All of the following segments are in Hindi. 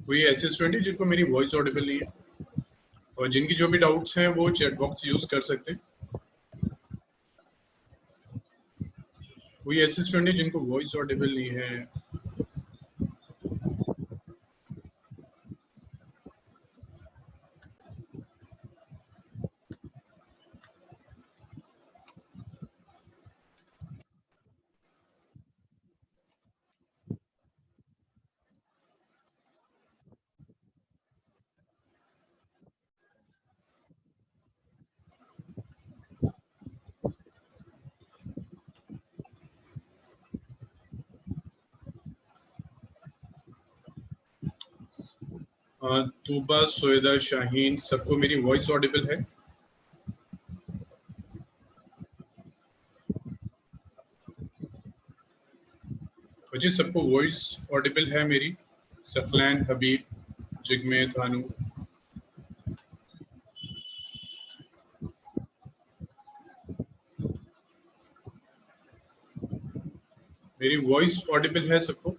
कोई ऐसे स्टूडेंट है जिनको मेरी वॉइस ऑडिबल नहीं है और जिनकी जो भी डाउट्स हैं वो चैट बॉक्स यूज कर सकते हैं। कोई ऐसे स्टूडेंट है जिनको वॉइस ऑडिबल नहीं है? तूबा, सोएदा, शाहीन, सबको मेरी वॉइस ऑडिबल है? मुझे सबको वॉइस ऑडिबल है मेरी? सफलैन, हबीब, जिगमे, थानू। मेरी वॉइस ऑडिबल है सबको?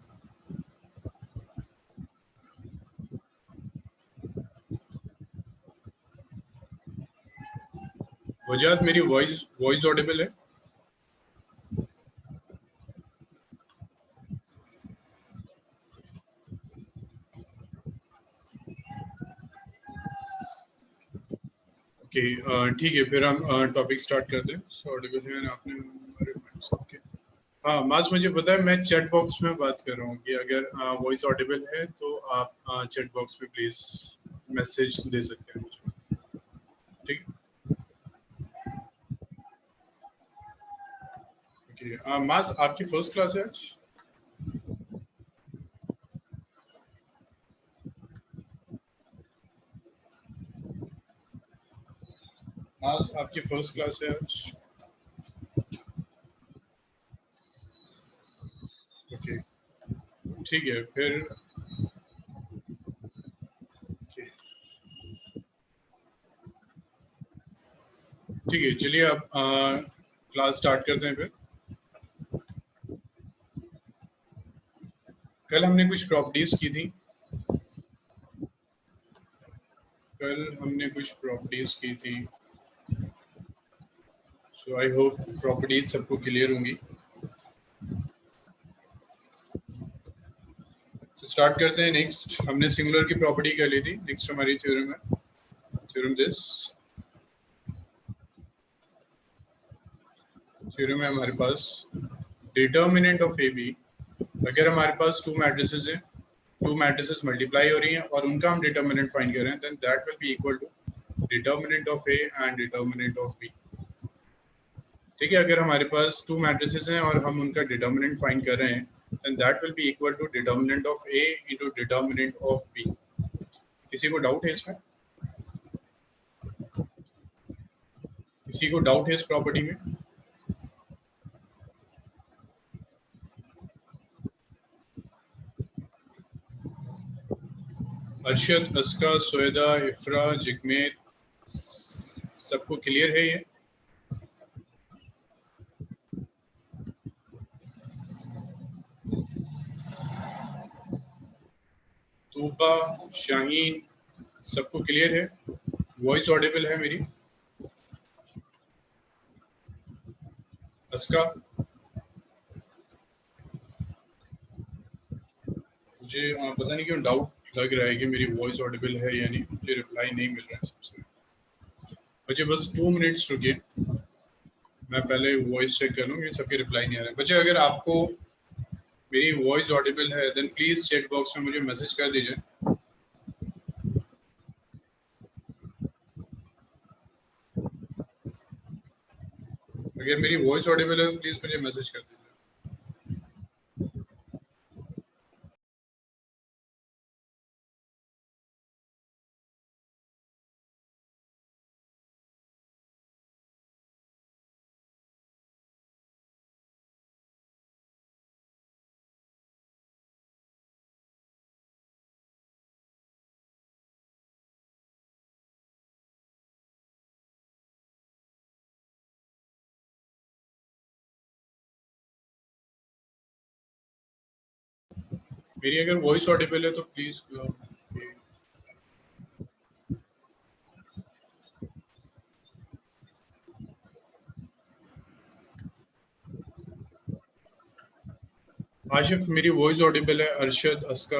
वजाद, मेरी वॉइस ऑडिबल है? ओके, ठीक है, फिर हम टॉपिक स्टार्ट करते हैं। So, ऑडिबल है आपने सबके? हाँ मास, मुझे पता है, मैं चैट बॉक्स में बात कर रहा हूँ कि अगर वॉइस ऑडिबल है तो आप चैट बॉक्स में प्लीज मैसेज दे सकते हैं मुझे, ठीक है? ओके, मास आपकी फर्स्ट क्लास है आज? मास आपकी फर्स्ट क्लास है आज? ओके, ठीक है, फिर ठीक है, चलिए अब क्लास स्टार्ट करते हैं। फिर कल हमने कुछ प्रॉपर्टीज की थी। सो आई होप प्रॉपर्टीज सबको क्लियर होंगी। तो स्टार्ट करते हैं। नेक्स्ट हमने सिंगुलर की प्रॉपर्टी कर ली थी। नेक्स्ट हमारी थ्योरम है, थ्योरम दिस। थ्योरम है हमारे पास डिटर्मिनेंट ऑफ ए बी। अगर हमारे पास टू मैट्रिसेस हैं, टू मैट्रिसेस मल्टीप्लाई हो रही हैं और उनका हम डिटर्मिनेंट फाइंड कर रहे हैं, then that will be equal to determinant of A and determinant of B. ठीक है, अगर हमारे पास टू मैट्रिसेस हैं और हम उनका डिटर्मिनेंट फाइंड कर रहे हैं, then that will be equal to determinant of A into determinant of B. किसी को डाउट है इसमें? किसी को डाउट है इस प्रॉपर्टी में? अरशद, अस्का, सोएदा, इफ्रा, जिगमेत, सबको क्लियर है ये? तूबा, शाहीन, सबको क्लियर है? वॉइस ऑडिबल है मेरी? अस्का, मुझे पता नहीं क्यों डाउट लग रहा है कि मेरी वॉइस ऑडिबल है या नहीं। मुझे रिप्लाई नहीं मिल रहा है सबसे। मुझे बस 2 मिनट्स रुकिए, मैं पहले वॉइस चेक कर लूँ कि सबके रिप्लाई नहीं आ रहा है। बच्चे, अगर आपको मेरी वॉइस ऑडिबल है देन प्लीज चैट बॉक्स में मुझे मैसेज कर दीजिए। अगर मेरी वॉइस ऑडिबल है तो प्लीज मुझे मैसेज कर दीजिए। मेरी अगर वॉइस ऑडिबल है तो प्लीज आशिफ मेरी वॉइस ऑडिबल है? अरशद, अस्का?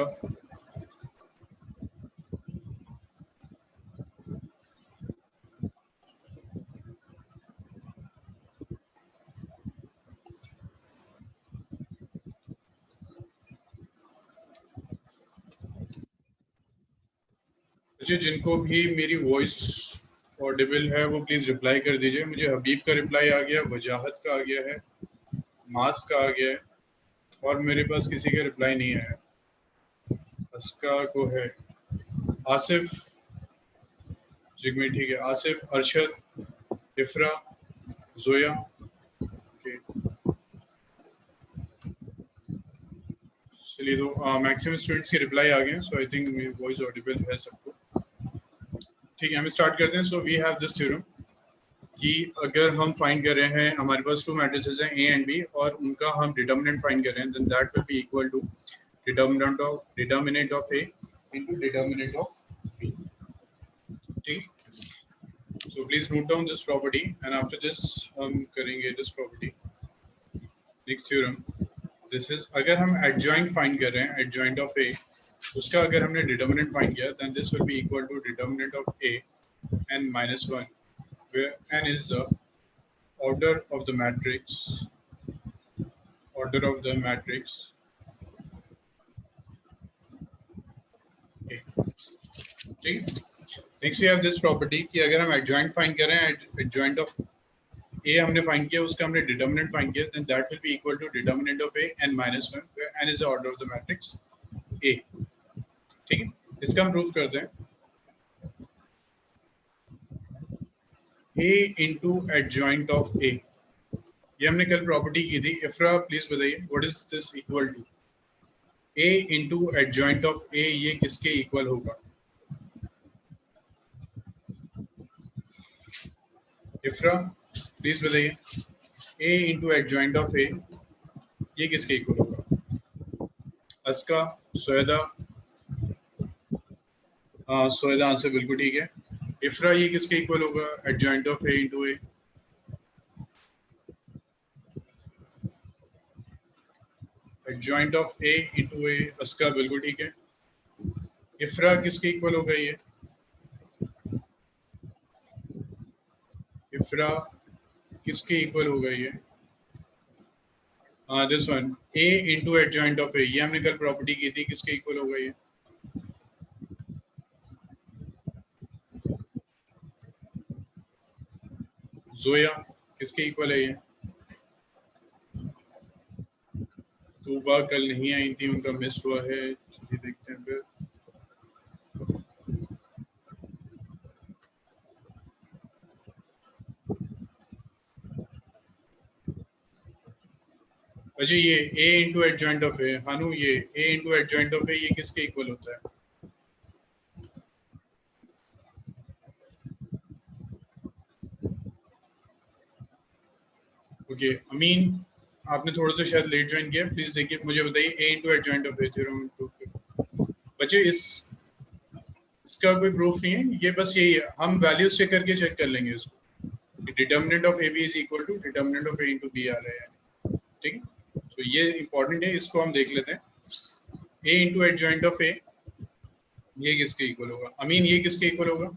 अच्छा, जिनको भी मेरी वॉइस ऑडिबल है वो प्लीज रिप्लाई कर दीजिए। मुझे हबीब का रिप्लाई आ गया, वजाहत का आ गया है, मास का आ गया है, और मेरे पास किसी का रिप्लाई नहीं आया। अस्का को है, आसिफ जिगमी, ठीक है, आसिफ, अरशद, इफ्रा, जोया, okay। चलिए, तो मैक्सिमम स्टूडेंट्स के रिप्लाई आ गए हैं, सो आई थिंक मेरी वॉइस ऑडिबल है सबको। ठीक है, हम स्टार्ट करते हैं। So we have this theorem कि अगर हम फाइंड कर रहे हैं, हमारे पास टू मैट्रिसेस हैं ए एंड बी, और उनका हम डिटर्मिनेंट फाइंड कर रहे हैं, then that will be equal to determinant of A into determinant of B. ठीक, so please note down this property, and after this हम करेंगे this property, next theorem। this is अगर हम adjoint find कर रहे हैं, adjoint of A, उसका अगर हमने determinant find किया, then this will be equal to determinant of A n minus 1, where n is the order of the matrix, A। ठीक, next we have this property कि अगर हम adjoint find कर रहे हैं, adjoint of A हमने फाइंड किया, उसका हमने डिटर्मिनेंट फाइंड किया, then that will be equal to determinant of A n minus 1, where n is the order of the matrix A। ठीक है, इसका हम प्रूफ करते हैं। A into adjoint of A, ये हमने कल प्रॉपर्टी की थी। इफ्रा प्लीज बताइए what is this equal to? A into adjoint of A, ये किसके इक्वल होगा? इफ्रा प्लीज बताइए, A into adjoint of A, ये किसके इक्वल होगा? अस्का, सोयदा, सोयदा आंसर बिल्कुल ठीक है। इफ्रा, ये किसके इक्वल होगा? Adjoint of A into A. Adjoint of A into A, अस्का बिल्कुल ठीक है। इफ्रा, किसके इक्वल होगा ये? इफ्रा, किसके इक्वल होगा ये? This one, A into adjoint of A, ये हमने कल प्रॉपर्टी की थी, किसके इक्वल होगा ये? जोया, किसके इक्वल है ये? तूबा कल नहीं आई थी, उनका मिस हुआ है, देखते हैं फिर। अच्छा, ये a इंटू एडजॉइंट ऑफ ए, हानू, ये a into adjoint of A, ये किसके इक्वल होता है? ओके, अमीन, आपने थोड़ा सा शायद लेट ज्वाइन किया, प्लीज देखिए, मुझे बताइए a into adjoint of A theorem. बच्चे इसका कोई प्रूफ नहीं है, ये बस यही है, हम वैल्यूज चेक करके चेक कर लेंगे इसको। Determinant of A B is equal to determinant of A into B आ रहा है, ठीक है। तो ये इंपॉर्टेंट है, इसको हम देख लेते हैं। ए इंटू एडजॉइंट ऑफ ए, ये किसके इक्वल होगा? अमीन, ये किसके इक्वल होगा?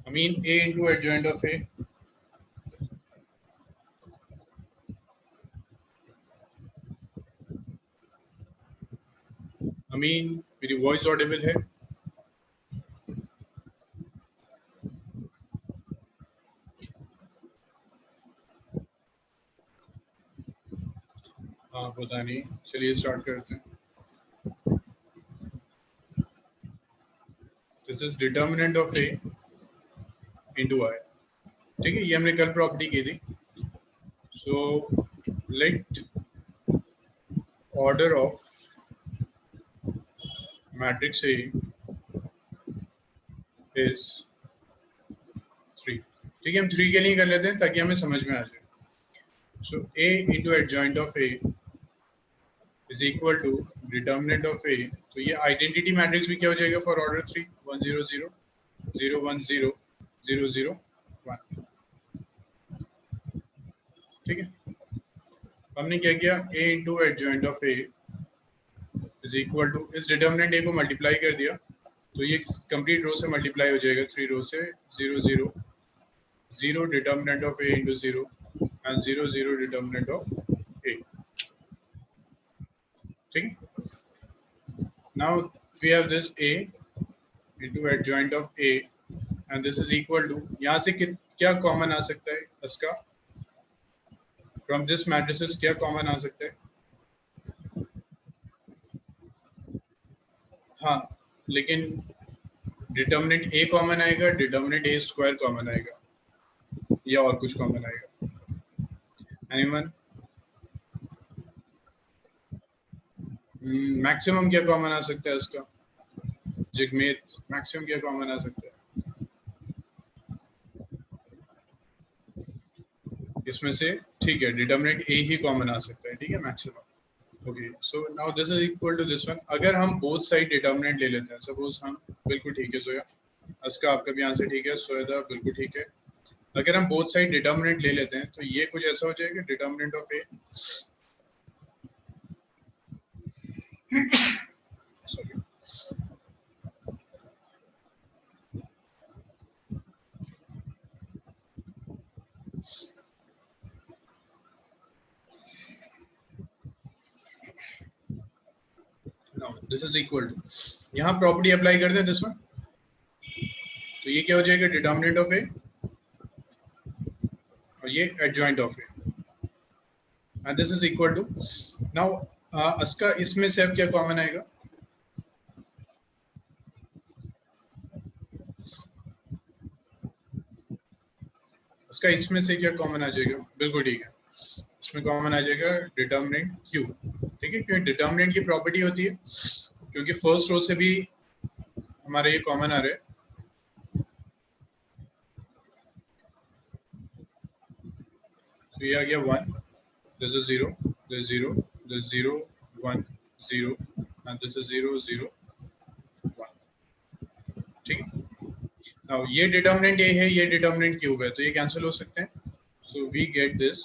अमीन, ए इंटू एडजॉइंट ऑफ ए, अमीन, मेरी वॉइस ऑडिबल है? हाँ, पता नहीं, चलिए स्टार्ट करते हैं। This is determinant of A into I, ठीक है, ये हमने कल प्रॉपर्टी की थी। So let order of matrix A is 3, ठीक है, हम 3 के लिए कर लेते हैं ताकि हमें समझ में आ जाए। So a into adjoint of a is equal to determinant of a, तो ये आइडेंटिटी मैट्रिक्स भी क्या हो जाएगा फॉर ऑर्डर 3, 1 0 0 0 1 0 0 0 1। ठीक है, हमने क्या किया, a into adjoint of a is equal to, इस डिटर्मिनेंट a को मल्टीप्लाई कर दिया तो ये कंप्लीट रो से मल्टीप्लाई हो जाएगा, 3 रो से, 0 0 0 determinant of a into 0 and 0 0 determinant of a। ठीक है, now we have this a into adjoint of A and this is equal to, यहाँ से क्या कॉमन आ सकता है इसका, from this matrices क्या कॉमन आ सकता है? हाँ, लेकिन डिटर्मिनेंट A कॉमन आएगा, डिटर्मिनेंट A स्क्वायर कॉमन आएगा, या और कुछ कॉमन आएगा? एनीवन? मैक्सिमम क्या कॉमन आ सकता है इसका? जिगमेत, मैक्सिमम क्या कॉमन आ सकता है इसमें से? ठीक है, डिटर्मिनेंट A ही कॉमन आ सकता है, ठीक है, maximum. Okay, so now this is equal to this one. अगर हम बोथ साइड डिटर्मिनेंट ले लेते हैं, सपोज हम, बिल्कुल ठीक है सोया, इसका आपका भी आंसर ठीक है, सोया बिल्कुल ठीक है। अगर हम बोथ साइड डिटर्मिनेंट ले लेते हैं तो ये कुछ ऐसा हो जाएगा, determinant of A, sorry, now this is equal to, यहाँ प्रॉपर्टी अप्लाई कर दें दिस वन, तो ये क्या हो जाएगा, डिटर्मिनेंट ऑफ A और ये adjoint of A and this is equal to, now इसका इसमें से अब क्या कॉमन आएगा? इसका इसमें से क्या कॉमन आ जाएगा? बिल्कुल ठीक है, इसमें कॉमन आ जाएगा डिटर्मिनेंट Q। ठीक है, क्योंकि डिटर्मिनेंट की प्रॉपर्टी होती है, क्योंकि फर्स्ट रो से भी हमारे ये कॉमन आ रहे हैं, तो ये आ गया 1, this is 0, this is 0, this is 0 1 0 and this is 0 0 1। ठीक है, नाउ ये डिटर्मिनेंट A है, ये डिटर्मिनेंट Q है, तो ये कैंसिल हो सकते हैं, so we get this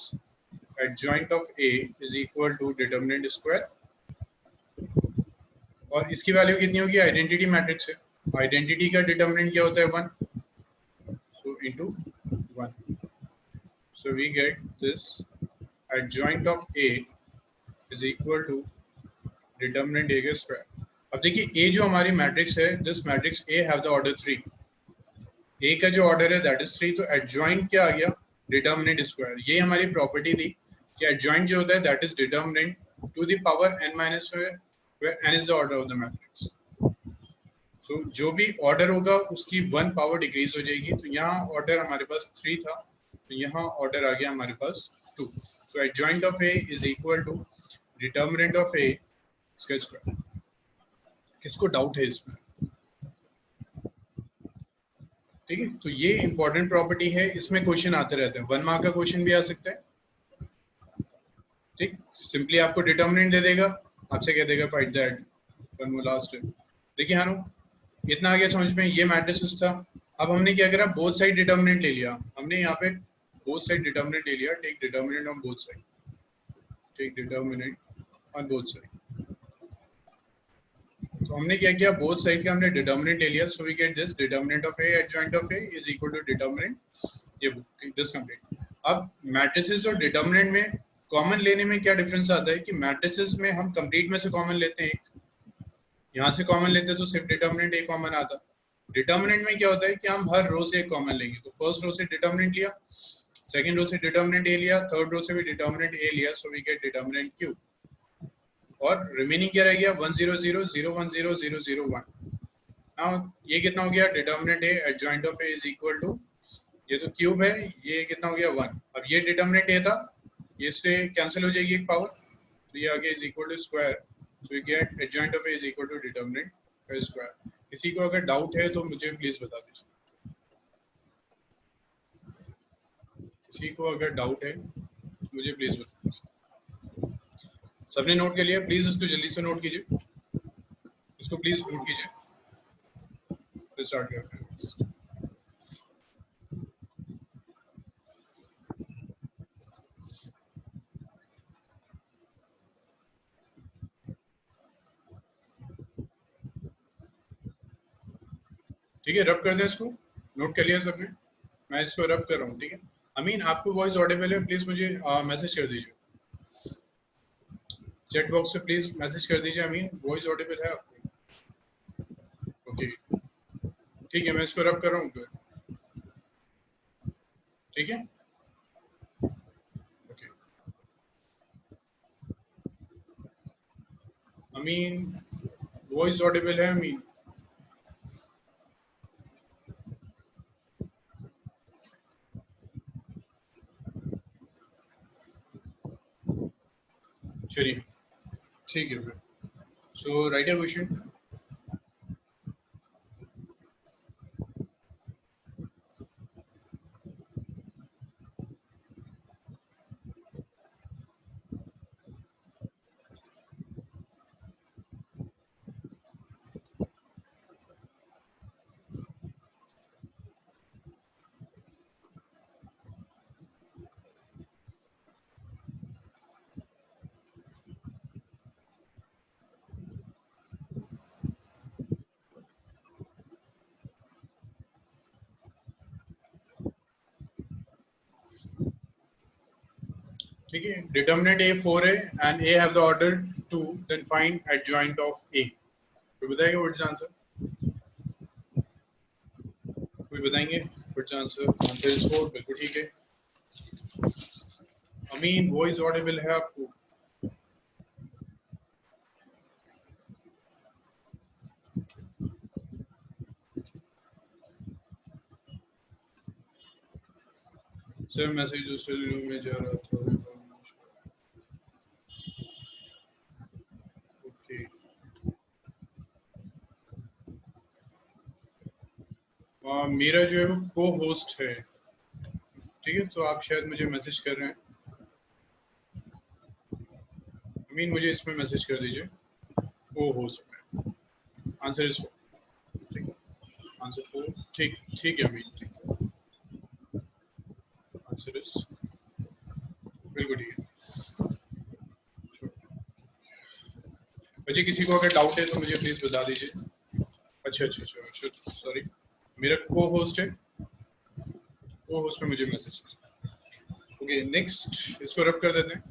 adjoint of A is equal to determinant square, और इसकी वैल्यू कितनी होगी? आइडेंटिटी मैट्रिक्स है, आइडेंटिटी का डिटर्मिनेंट क्या होता है? 1, so into 1, so we get this adjoint of A is equal to determinant A के स्क्वायर। अब देखिए A जो हमारी मैट्रिक्स है, this matrix A have the order 3, A का जो ऑर्डर है that is 3, तो adjoint क्या आ गया? Determinant square. ये हमारी प्रॉपर्टी थी कि adjoint जो होता है that is determinant to the power n minus where n is the order of the matrix। so जो भी ऑर्डर होगा उसकी 1 पावर डिक्रीज हो जाएगी, तो यहाँ ऑर्डर हमारे पास 3 था, तो यहाँ ऑर्डर आ गया हमारे पास 2। So adjoint of A is equal to determinant of A इसका स्क्वायर। किसको डाउट है इसमें? ठीक है, तो ये इंपॉर्टेंट प्रॉपर्टी है, इसमें क्वेश्चन आते रहते हैं, 1 मार्क का क्वेश्चन भी आ सकता है। ठीक, सिंपली आपको डिटर्मिनेंट दे देगा, आपसे कह देगा find that one more last. देखिए हानो, इतना आगे समझ में, ये मैट्रिक्स था। अब हमने क्या करा, बोथ साइड डिटर्मिनेंट ले लिया, हमने यहाँ पे बोथ साइड डिटर्मिनेंट ले लिया, take determinant on both side, take determinant on both side. तो हमने क्या किया, बोथ साइड का हमने डिटर्मिनेंट ले लिया, so we get this determinant of A adjoint of A is equal to determinant, ये दिस कंप्लीट। अब मैट्रिसेस और डिटर्मिनेंट में कॉमन लेने में क्या डिफरेंस आता है कि मैट्रिसेस में हम कंप्लीट में से कॉमन लेते हैं, यहाँ से कॉमन लेते हैं तो सिर्फ डिटर्मिनेंट A कॉमन आता। डिटर्मिनेंट में क्या होता है कि हम हर रो से एक कॉमन लेंगे, तो फर्स्ट रो से डिटर्मिनेंट लिया, सेकंड रो से डिटर्मिनेंट A लिया, थर्ड रो से भी डिटर्मिनेंट A लिया, so we get determinant Q, और रिमेनिंग क्या रह गया, 1 0 0 0 1 0 0 0 1। नाउ ये कितना हो गया, determinant A adjoint of A is equal to, ये तो क्यूब है, ये कितना हो गया 1। अब ये डिटर्मिनेंट A था, ये इससे कैंसिल हो जाएगी एक पावर, तो ये आगे is equal to square, so we get adjoint of A is equal to determinant square. किसी को अगर डाउट है तो मुझे प्लीज बता दीजिए, किसी को अगर डाउट है मुझे प्लीज बता दीजिए। सबने नोट कर लिया? प्लीज इसको जल्दी से नोट कीजिए, इसको प्लीज नोट कीजिए, स्टार्ट करते हैं। ठीक है, रब कर दें इसको, नोट कर लिया सबने, मैं इसको रब कर रहा हूँ। ठीक है, अमीन आपको वॉइस ऑडिबल है, प्लीज मुझे मैसेज कर दीजिए चैट बॉक्स पे, प्लीज मैसेज कर दीजिए अमीन, वॉइस ऑडिबल है आपको? ओके ठीक है, मैं इसको रब कर रहा हूँ फिर। ठीक है ओके अमीन, वॉइस ऑडिबल है अमीन? चलिए ठीक है फिर, सो राइट अ क्वेश्चन। ठीक है, डिटर्मिनेंट ए 4 है and A have the order 2, then find adjoint of A. कोई बताएगा व्हाट इज आंसर? कोई बताएंगे what is answer? Answer is 4, बिल्कुल ठीक है। अमीन वॉइस ऑडिबल है आपको? सर मैसेज दूसरे रूम में जा रहा था। ओके मेरा जो है वो को होस्ट है, ठीक है, तो आप शायद मुझे मैसेज कर रहे हैं। अमीन मुझे इसमें मैसेज कर दीजिए को होस्ट में। आंसर इज 4, ठीक है, आंसर 4, ठीक ठीक है अमीन, ठीक है, आंसर इज बिल्कुल ठीक है। मुझे किसी को अगर डाउट है तो मुझे प्लीज बता दीजिए। अच्छा अच्छा अच्छा अच्छा सॉरी, मेरा को होस्ट है, को होस्ट में मुझे मैसेज। ओके नेक्स्ट, इसको रब कर देते हैं।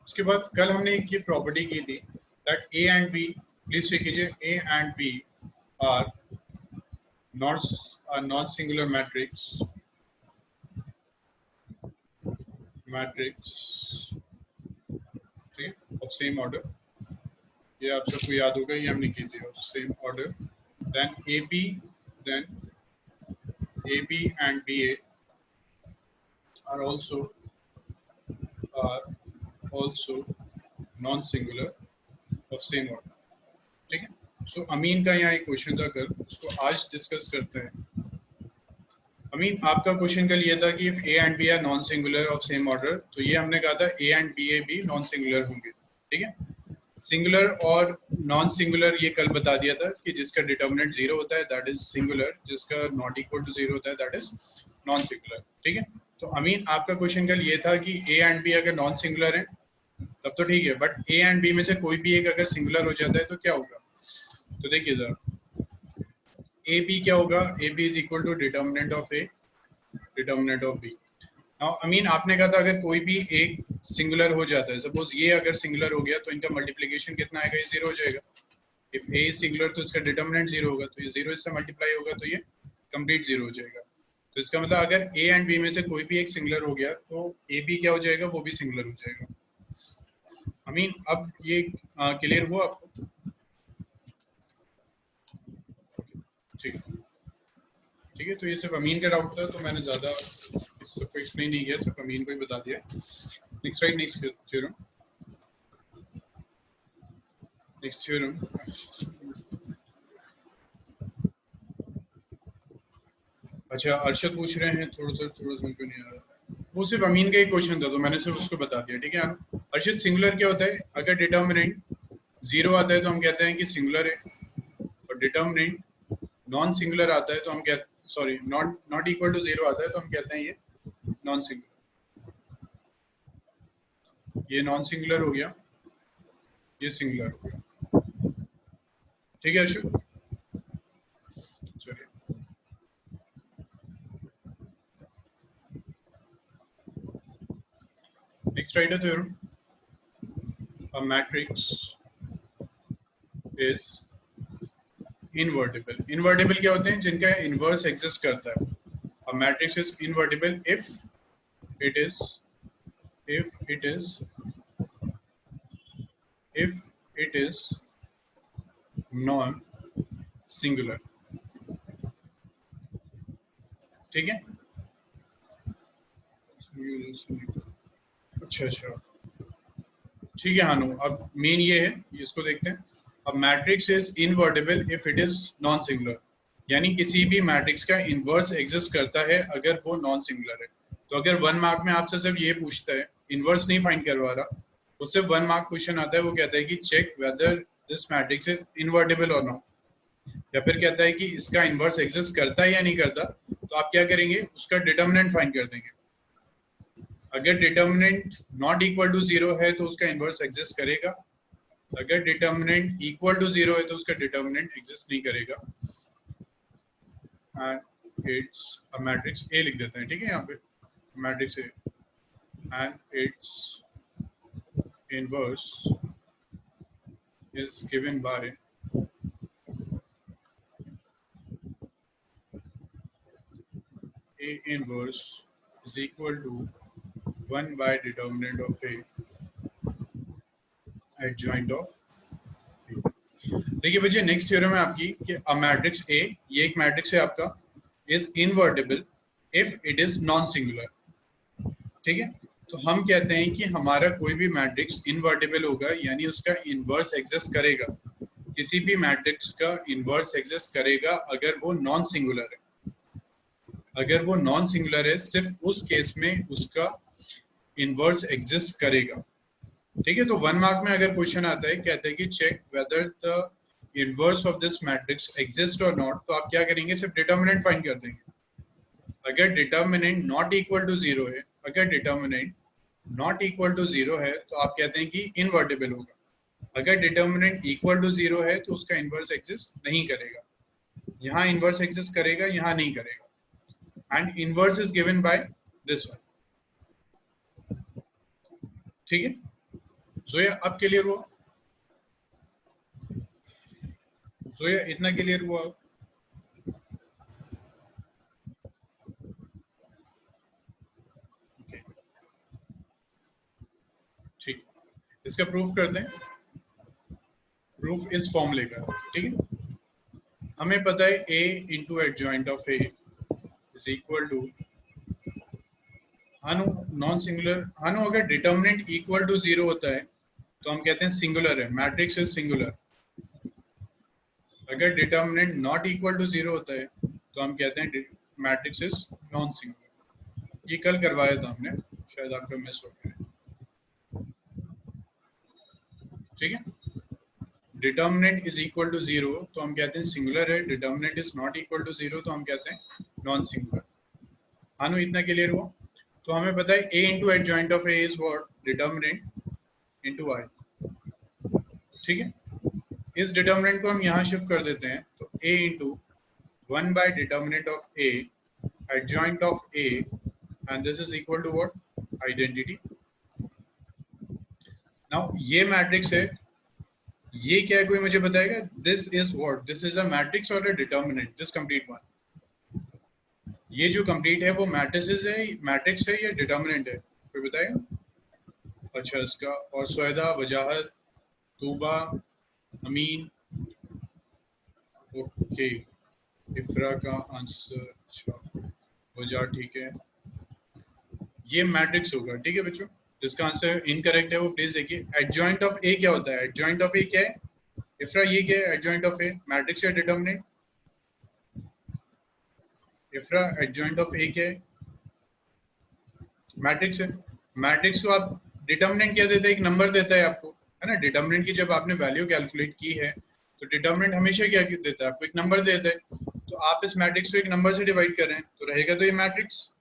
उसके बाद कल हमने एक ये प्रॉपर्टी की थी that A and B, please check कीजिए, A and B are non singular matrix ठीक है, ऑफ सेम ऑर्डर। ये आप सबको याद होगा, ये हमने की थी, of same order. Then A B, then A B and B A are also non-singular of same order। ठीक है, सो अमीन का यहाँ एक क्वेश्चन था कल, उसको आज डिस्कस करते हैं। अमीन आपका क्वेश्चन कल ये था कि if A and B are non singular of same order, तो ये हमने कहा था ए एंड बी ए भी नॉन सिंगुलर होंगे। ठीक है, सिंगुलर और नॉन सिंगुलर ये कल बता दिया था कि जिसका डिटर्मिनेंट 0 होता है दैट इज सिंगुलर, जिसका नॉट इक्वल टू 0 होता है दैट इज नॉन सिंगुलर। ठीक है, तो अमीन आपका क्वेश्चन कल ये था कि ए एंड बी अगर नॉन सिंगुलर है तब तो ठीक है, बट ए एंड बी में से कोई भी एक अगर सिंगुलर हो जाता है तो क्या होगा? तो देखिए जरा, ए बी क्या होगा? A B is equal to determinant of A, determinant of B. Now Amin आपने कहा था अगर कोई भी एक सिंगुलर हो जाता है, सपोज ये अगर सिंगुलर हो गया तो इनका मल्टीप्लिकेशन कितना आएगा? ये 0 हो जाएगा। इफ ए इज सिंगुलर तो इसका डिटर्मिनेंट 0 होगा, तो ये 0 इससे मल्टीप्लाई होगा तो ये कंप्लीट 0 हो जाएगा। तो इसका मतलब अगर ए एंड बी में से कोई भी एक सिंगुलर हो गया तो ए बी क्या हो जाएगा? वो भी सिंगुलर हो जाएगा। अमीन अब ये क्लियर हुआ आपको? ठीक है, ठीक है, तो ये सिर्फ अमीन का डाउट था, तो मैंने ज़्यादा सबको एक्सप्लेन नहीं किया, सिर्फ अमीन को ही बता दिया। Next right, next theorem, next theorem. अच्छा अरशद पूछ रहे हैं, थोड़ा सा उनको नहीं आ रहा, वो सिर्फ अमीन का ही क्वेश्चन था तो मैंने सिर्फ उसको बता दिया। ठीक है अरशद, सिंगुलर क्या होता है? अगर डिटर्मिनेंट 0 आता है तो हम कहते हैं कि सिंगुलर है, और डिटर्मिनेंट नॉन सिंगुलर आता है तो हम कहते, सॉरी नॉट इक्वल टू 0 आता है तो हम कहते हैं ये नॉन सिंगुलर, ये नॉन सिंगुलर हो गया। ये सिंगुलर हो गया। ठीक है अशोक, चलिए next right a theorem. A matrix is invertible. Invertible क्या होते हैं? जिनका इनवर्स एग्जिस्ट करता है। A matrix is invertible if it is non singular। ठीक है, अच्छा ठीक है हानु, अब मेन ये है, इसको देखते हैं। अब matrix is invertible if it is non singular, यानी किसी भी मैट्रिक्स का इनवर्स एग्जिस्ट करता है अगर वो नॉन सिंगुलर है। तो अगर 1 मार्क में आपसे सिर्फ ये पूछता है, इनवर्स नहीं फाइंड करवा रहा, तो सिर्फ 1 मार्क क्वेश्चन आता है, वो कहता है कि check whether this matrix is invertible और नॉट, या फिर कहता है कि इसका इनवर्स एग्जिस्ट करता है या नहीं करता। तो आप क्या करेंगे, उसका डिटर्मिनेंट फाइंड कर देंगे। अगर डिटर्मिनेंट नॉट इक्वल टू 0 है तो उसका इनवर्स एग्जिस्ट करेगा, अगर डिटर्मिनेंट इक्वल टू 0 है तो उसका डिटर्मिनेंट एग्जिस्ट नहीं करेगा। इट्स अ मैट्रिक्स ए लिख देते हैं, ठीक है, यहाँ पे matrix A and it's inverse is given by A inverse is equal to 1 by determinant of A adjoint of A। देखिए बच्चे, नेक्स्ट थ्योरम है आपकी कि अ मैट्रिक्स A, ये एक मैट्रिक्स है आपका, is invertible if it is non singular. ठीक है, तो हम कहते हैं कि हमारा कोई भी मैट्रिक्स इनवर्टिबल होगा, यानी उसका इनवर्स एग्जिस्ट करेगा। किसी भी मैट्रिक्स का इनवर्स एग्जिस्ट करेगा अगर वो नॉन सिंगुलर है। अगर वो नॉन सिंगुलर है, सिर्फ उस केस में उसका इनवर्स एग्जिस्ट करेगा। ठीक है, तो 1 मार्क में अगर क्वेश्चन आता है, कहते हैं कि check whether the inverse of this matrix exist और नॉट, तो आप क्या करेंगे, सिर्फ डिटर्मिनेंट फाइंड कर देंगे। अगर डिटर्मिनेंट नॉट इक्वल टू 0 है, अगर डिटर्मिनेंट नॉट इक्वल टू 0 है तो आप कहते हैं कि इनवर्टिबल होगा। अगर डिटर्मिनेंट इक्वल टू 0 है तो उसका इनवर्स एग्जिस्ट नहीं करेगा। यहाँ इनवर्स एग्जिस्ट करेगा, यहाँ नहीं करेगा। And inverse is given by this one। ठीक है, जोया अब क्लियर हुआ? जोया इतना क्लियर हुआ? okay। ठीक, इसका प्रूफ करते हैं। प्रूफ इस फॉर्मूले का, ठीक है। हमें पता है a into adjoint of a is equal to, हानु नॉन सिंगुलर, हानु अगर डिटर्मिनेंट इक्वल टू 0 होता है तो हम कहते हैं सिंगुलर है, मैट्रिक्स इज सिंगुलर। अगर डिटर्मिनेंट नॉट इक्वल टू 0 होता है तो हम कहते हैं मैट्रिक्स इज नॉन सिंगुलर। ये कल करवाया था हमने, शायद आपका मिस हो गया। ठीक है, डिटर्मिनेंट इज इक्वल टू 0 तो हम कहते हैं सिंगुलर है, determinant is not equal to 0 तो हम कहते हैं नॉन सिंगुलर। हानु इतना क्लियर हुआ? तो हमें पता है a into adjoint of a is what, determinant into i। ठीक है, इस डिटर्मिनेंट को हम यहाँ शिफ्ट कर देते हैं, तो a into 1 by determinant of a adjoint of a and this is equal to what, identity। now ये मैट्रिक्स है, ये क्या है, कोई मुझे बताएगा? this is what, this is a matrix or a determinant, this complete one। ये जो कंप्लीट है वो मैट्रिक्स है या डिटर्मिनेंट है, कोई बताएगा? अच्छा, इसका और सुएदा, वजाहत, तूबा, अमीन, ओके, इफ्रा का आंसर अच्छा वजह, ठीक है, ये मैट्रिक्स होगा। ठीक है बच्चों, जिसका आंसर इनकरेक्ट है वो प्लीज देखिए। एडजॉइंट ऑफ ए क्या होता है? एडजॉइंट ऑफ ए क्या है इफ्रा? ये क्या है एडजॉइंट ऑफ ए, मैट्रिक्स या डिटर्मिनेंट? इफ्रा एडजॉइंट ऑफ ए क्या है? मैट्रिक्स है। मैट्रिक्स को आप डिटर्मिनेंट क्या देता है? एक नंबर देता है आपको, है ना। डिटर्मिनेंट की जब आपने वैल्यू कैलकुलेट की है तो डिटर्मिनेंट हमेशा क्या देता है? आपको एक नंबर देता है। तो आप इस मैट्रिक्स को एक नंबर से डिवाइड कर रहे हैं तो रहेगा तो ये मैट्रिक्स,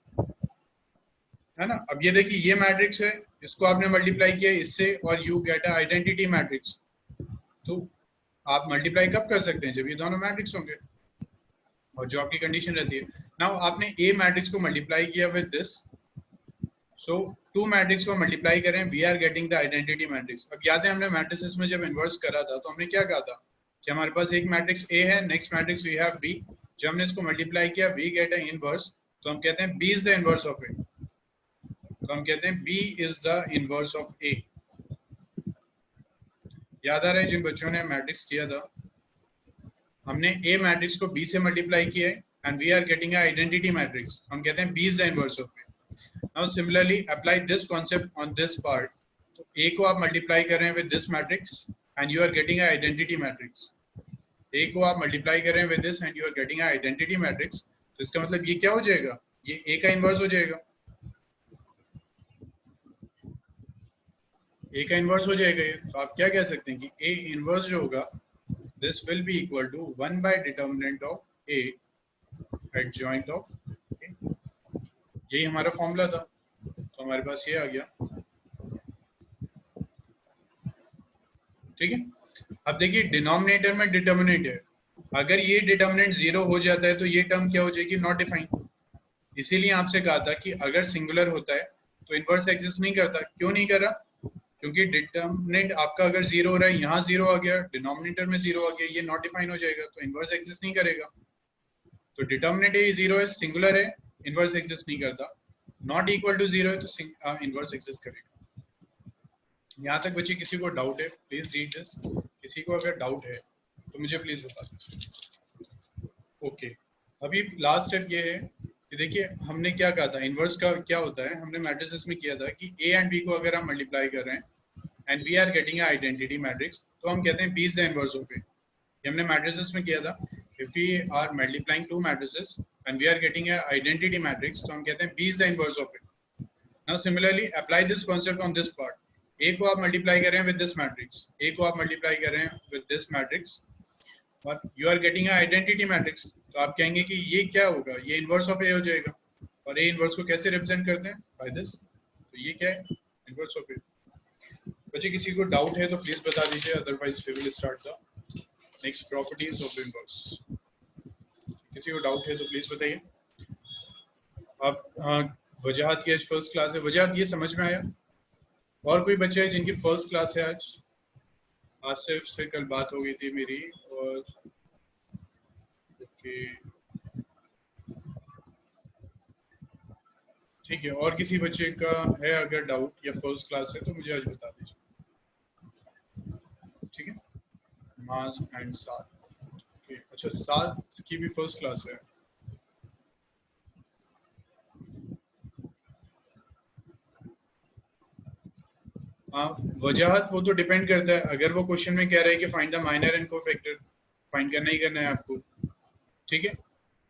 है ना। अब ये देखिए, ये मैट्रिक्स है, इसको आपने मल्टीप्लाई किया इससे और you get a identity matrix. तो आप मल्टीप्लाई कब कर सकते हैं? जब ये दोनों मैट्रिक्स होंगे, और जो आपकी कंडीशन रहती है। नाउ आपने ए मैट्रिक्स को मल्टीप्लाई किया with this, so two matrix को मल्टीप्लाई करें, we are getting the identity matrix. अब याद है हमने मैट्रिसेस में जब इन्वर्स करा था तो हमने क्या कहा था कि हमारे पास एक मैट्रिक्स ए है, next matrix we have B, जब हमने इसको मल्टीप्लाई किया वी गेट अ इनवर्स, तो हम कहते हैं B is the inverse of A, तो हम कहते हैं B is the inverse of A. याद आ रहा है जिन बच्चों ने मैट्रिक्स किया था, हमने ए मैट्रिक्स को बी से मल्टीप्लाई किया है and we are getting a identity matrix, हम कहते हैं B is the inverse of A. Now similarly apply this concept on this part, तो ए को आप मल्टीप्लाई कर रहे हैं with this matrix and you are getting a identity matrix. A को आप मल्टीप्लाई कर रहे हैं with this and you are getting a identity matrix, तो इसका मतलब ये क्या हो जाएगा? ये ए का इनवर्स हो जाएगा, ए का इनवर्स हो जाएगा ये। तो आप क्या कह सकते हैं कि ए इनवर्स जो होगा, this will be equal to 1 by determinant of A adjoint of A। यही हमारा फॉर्मूला था, तो हमारे पास ये आ गया। ठीक है, अब देखिए डिनोमिनेटर में डिटर्मिनेंट है, अगर ये डिटर्मिनेंट 0 हो जाता है तो ये टर्म क्या हो जाएगी? Not defined. इसीलिए आपसे कहा था कि अगर सिंगुलर होता है तो इनवर्स एग्जिस्ट नहीं करता। क्यों नहीं कर रहा? क्योंकि डिटर्मिनेंट आपका अगर 0 हो रहा है, यहाँ 0 आ गया, डिनोमिनेटर में 0 आ गया, ये नॉट डिफाइन हो जाएगा, तो इनवर्स एग्जिस्ट नहीं करेगा। तो डिटर्मिनेंट ये 0 है, सिंगुलर है, इनवर्स एग्जिस्ट नहीं करता। नॉट इक्वल टू 0 है तो इनवर्स एग्जिस्ट करेगा। यहाँ तक बच्चे किसी को डाउट है? Please read this. किसी को अगर डाउट है तो मुझे प्लीज बता दीजिए। ओके, अभी लास्ट स्टेप ये है कि देखिए हमने क्या कहा था, इनवर्स का क्या होता है, हमने मैट्रिसेस में किया था कि ए एंड बी को अगर हम मल्टीप्लाई कर रहे हैं and we are getting identity matrix, तो हम कहते हैं B is the inverse of A. ये हमने मैट्रिसेस में किया था, if we are multiplying two matrices and we are getting a identity matrix, तो हम कहते हैं B is the inverse of A. Now similarly apply this concept on this part. A को आप मल्टीप्लाई कर रहे हैं विद दिस मैट्रिक्स, ए को आप मल्टीप्लाई कर रहे हैं विद दिस मैट्रिक्स और you are getting a identity matrix, तो आप कहेंगे कि ये क्या होगा? ये इनवर्स ऑफ ए हो जाएगा। और ए इनवर्स को कैसे रिप्रेजेंट करते हैं? By this. तो ये क्या है? Inverse of A. बच्चे किसी को डाउट है तो प्लीज बता दीजिए, otherwise we will start the next properties of inverse. किसी को डाउट है तो प्लीज बताइए। आप वजाहत की आज फर्स्ट क्लास है, वजाहत ये समझ में आया? और कोई बच्चे हैं जिनकी फर्स्ट क्लास है आज? आसिफ से कल बात हो गई थी मेरी, और ओके ठीक है, और किसी बच्चे का है अगर डाउट या फर्स्ट क्लास है तो मुझे आज बता दीजिए। ठीक है, माज एंड साद। ओके, अच्छा साद की भी फर्स्ट क्लास है। हाँ, वजाहत वो तो डिपेंड करता है, अगर वो क्वेश्चन में कह रहा है कि find the minor and cofactor, find करना ही करना है आपको। ठीक है,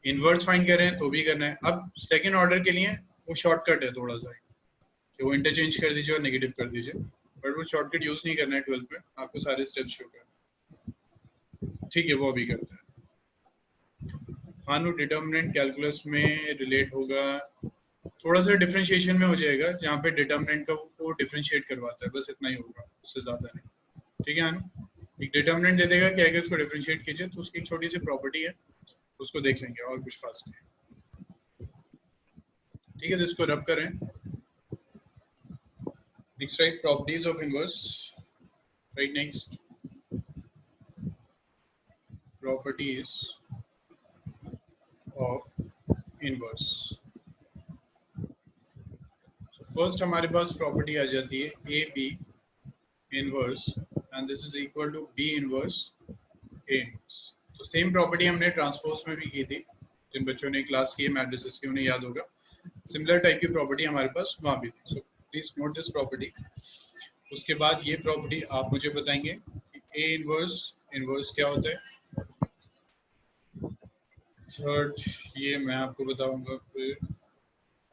इनवर्स फाइंड कर रहे हैं तो भी करना है। अब सेकंड ऑर्डर के लिए वो शॉर्टकट है थोड़ा सा कि वो इंटरचेंज कर दीजिए और नेगेटिव कर दीजिए, बट वो शॉर्टकट यूज नहीं करना है 12th में, आपको सारे स्टेप्स शो करना। ठीक है, वो अभी करते हैं। हानु डिटर्मिनेंट कैलकुलस में रिलेट होगा, थोड़ा सा डिफरेंशिएशन में हो जाएगा, जहाँ पे डिटर्मिनेंट का वो डिफरेंशिएट करवाता है, बस इतना ही होगा, उससे ज्यादा नहीं। ठीक है हानु, एक डिटर्मिनेंट दे देगा कि अगर इसको डिफरेंशिएट कीजिए, तो उसकी एक छोटी सी प्रॉपर्टी है, उसको देख लेंगे, और कुछ खास नहीं। ठीक है, तो इसको रब करें। Next, write properties of inverse. Right, next. Properties of inverse. So first हमारे पास प्रॉपर्टी आ जाती है A B inverse and this is equal to B inverse A inverse. तो सेम प्रॉपर्टी हमने ट्रांसपोज में भी की थी, जिन बच्चों ने क्लास की है मैट्रिसेस की उन्हें याद होगा, सिमिलर टाइप की प्रॉपर्टी हमारे पास वहां भी थी। सो प्लीज नोट दिस प्रॉपर्टी। उसके बाद ये प्रॉपर्टी आप मुझे बताएंगे कि ए इनवर्स इनवर्स क्या होता है। थर्ड ये मैं आपको बताऊंगा। फिर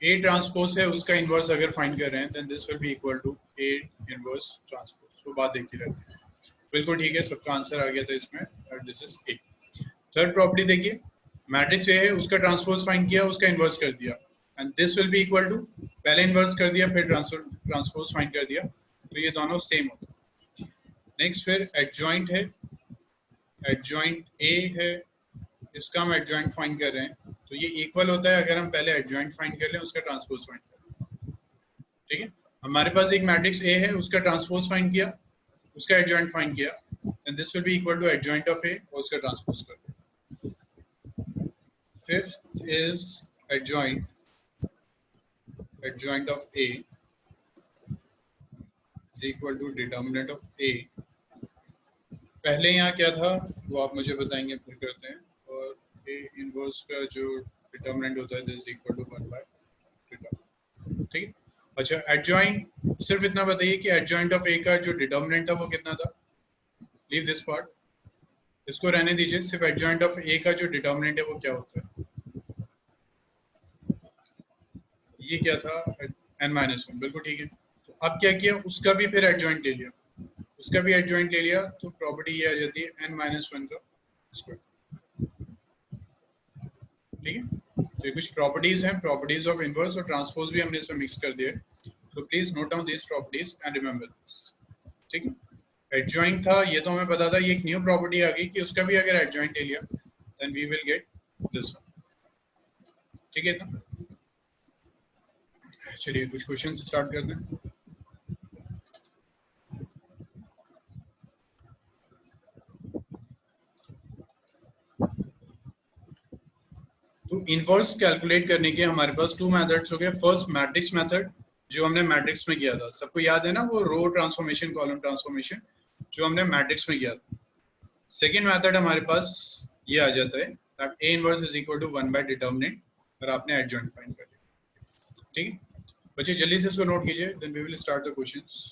ए ट्रांसपोज है, उसका इनवर्स अगर फाइंड कर रहे हैं then this will be equal to A inverse transpose. तो बात देखती रहती है। बिल्कुल ठीक है, सबका आंसर आ गया था इसमें, this is A. Third property देखिए, मैट्रिक्स ए है, उसका ट्रांसपोज फाइंड किया, उसका इनवर्स कर दिया and this will be equal to, पहले इनवर्स कर दिया फिर ट्रांसपोज फाइंड कर दिया, तो ये दोनों सेम होता है। नेक्स्ट फिर एडजॉइंट है, एडजॉइंट ए है, इसका हम एडजॉइंट फाइंड कर रहे हैं। तो ये इक्वल होता है अगर हम पहले एडजॉइंट फाइंड कर लें, उसका ट्रांसपोज फाइंड कर लें। ठीक है, हमारे पास एक मैट्रिक्स ए है, उसका ट्रांसपोज फाइंड किया, उसका एडजॉइंट फाइंड किया, and this will be equal to adjoint of A और उसका ट्रांसपोज कर लें। Fifth is adjoint, adjoint of A is equal to determinant of A. पहले यहाँ क्या था वो आप मुझे बताएंगे, फिर करते हैं। और ए इनवर्स का जो डिटर्मिनेंट होता है this is equal to 1 by determinant. ठीक है, अच्छा एडजॉइंट सिर्फ इतना बताइए कि एडजॉइंट ऑफ ए का जो डिटर्मिनेंट था वो कितना था। लीव दिस पार्ट, इसको रहने दीजिए, सिर्फ एडजॉइंट ऑफ ए का जो डिटर्मिनेंट है वो क्या होता है। ये क्या था, n-1, बिल्कुल ठीक है। तो अब क्या किया, उसका भी फिर एडजॉइंट ले लिया, उसका भी एडजॉइंट ले लिया, तो प्रॉपर्टी ये आ जाती है n-1 का स्क्वायर। ठीक है, तो कुछ प्रॉपर्टीज हैं, प्रॉपर्टीज ऑफ इनवर्स और ट्रांसपोज भी हमने इसमें मिक्स कर दिया है। So please note down this properties and remember this. ठीक है, एडजॉइंट था ये तो हमें पता था, ये एक न्यू प्रॉपर्टी आ गई कि उसका भी अगर एडजॉइंट ले लिया then we will get this one. ठीक है ना, चलिए कुछ क्वेश्चन स्टार्ट करते हैं। तो इनवर्स कैलकुलेट करने के हमारे पास टू मेथड्स हो गए। फर्स्ट मैट्रिक्स मेथड जो हमने मैट्रिक्स में किया था, सबको याद है ना, वो रो ट्रांसफॉर्मेशन कॉलम ट्रांसफॉर्मेशन जो हमने मैट्रिक्स में किया था। सेकेंड मेथड हमारे पास ये आ जाता है that A inverse is equal to 1 by determinant, और आपने एडजॉइंट फाइंड कर लिया। ठीक है बच्चे, जल्दी से इसको नोट कीजिए, then we will start the questions.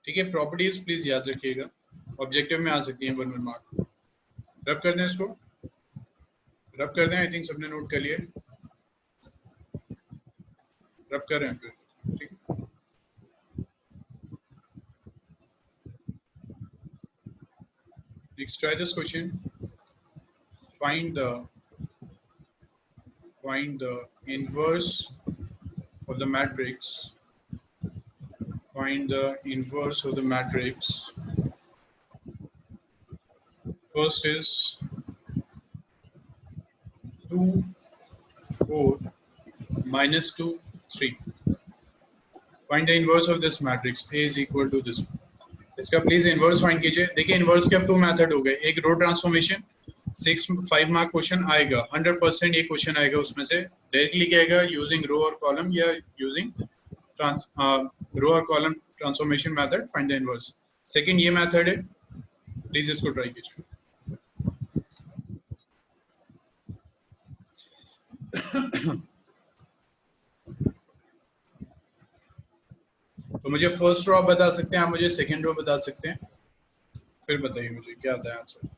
ठीक है, प्रॉपर्टीज प्लीज याद रखिएगा, ऑब्जेक्टिव में आ सकती हैं 1 मार्क। रब कर दें इसको, रब कर दें, आई थिंक सबने नोट कर लिया, रब कर रहे हैं फिर। ठीक है, next try this question. Find the inverse of the matrix. Find the inverse of the matrix. First is 2 4 minus 2 3. Find the inverse of this matrix. A is equal to this. इसका प्लीज इनवर्स फाइंड कीजिए। देखिए इनवर्स के अब टू मेथड हो गए, एक रो ट्रांसफॉर्मेशन 5 मार्क क्वेश्चन आएगा, 100% ये क्वेश्चन आएगा, उसमें से डायरेक्टली क्या आएगा, यूजिंग रो और कॉलम या यूजिंग रो और column transformation method find the inverse. Second ये मेथड है, प्लीज इसको ट्राई कीजिए। तो मुझे फर्स्ट रो आप बता सकते हैं, आप मुझे सेकंड रो बता सकते हैं, फिर बताइए मुझे क्या आता है आंसर।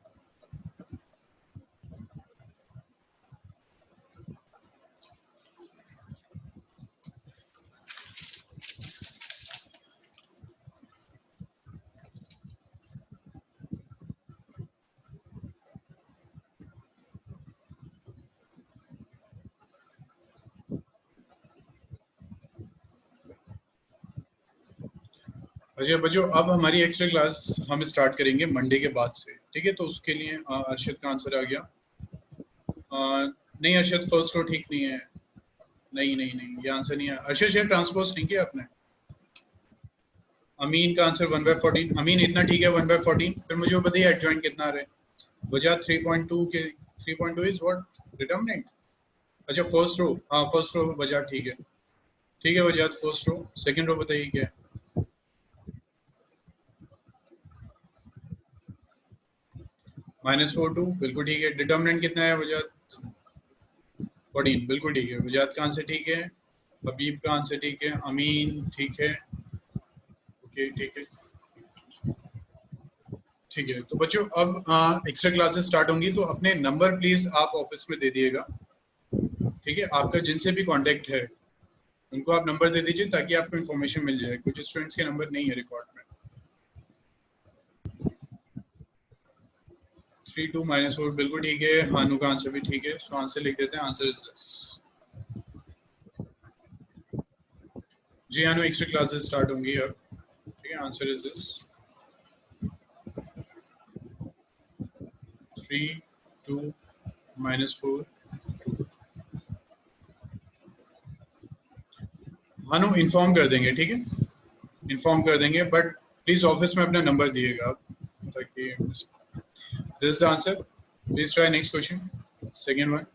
अच्छा बच्चों, अब हमारी एक्स्ट्रा क्लास हम स्टार्ट करेंगे मंडे के बाद से। ठीक है, तो उसके लिए अर्शद का आंसर आ गया। नहीं अर्शद, फर्स्ट रो ठीक नहीं है, नहीं नहीं नहीं, ये आंसर नहीं है अर्शद, शायद ट्रांसपोज नहीं किया आपने। अमीन का आंसर 1/14, अमीन इतना ठीक है 1/14। फिर मुझे वो बताइए एडजॉइंट कितना आ रहा है। वजह 3.2 के 3.2 इज व्हाट डिटरमिनेंट। अच्छा फर्स्ट रो, हाँ फर्स्ट रो वजह ठीक है, ठीक है वजह फर्स्ट रो। सेकंड रो बताइए क्या है। -42 बिल्कुल ठीक है। डिटर्मिनेंट कितना है वजह 14, बिल्कुल ठीक है। वजात का आंसर ठीक है, हबीब का आंसर ठीक है, अमीन ठीक है, ओके ठीक है ठीक है। तो बच्चों अब एक्स्ट्रा क्लासेस स्टार्ट होंगी, तो अपने नंबर प्लीज आप ऑफिस में दे दिएगा। ठीक है, आपका जिनसे भी कांटेक्ट है उनको आप नंबर दे दीजिए ताकि आपको इन्फॉर्मेशन मिल जाए। कुछ स्टूडेंट्स के नंबर नहीं है रिकॉर्ड में। 3 2 -4 बिल्कुल ठीक है। हानू का आंसर भी ठीक है, सो आंसर लिख देते हैं, आंसर इज दिस। जी हाँ, एक्स्ट्रा क्लासेस स्टार्ट होंगी अब। ठीक है, answer is this 3 2 -4 2। Bhanu inform कर देंगे, ठीक है, इन्फॉर्म कर देंगे, बट प्लीज ऑफिस में अपना नंबर दिएगा आप, ताकि this is the answer. Please try next question, second one.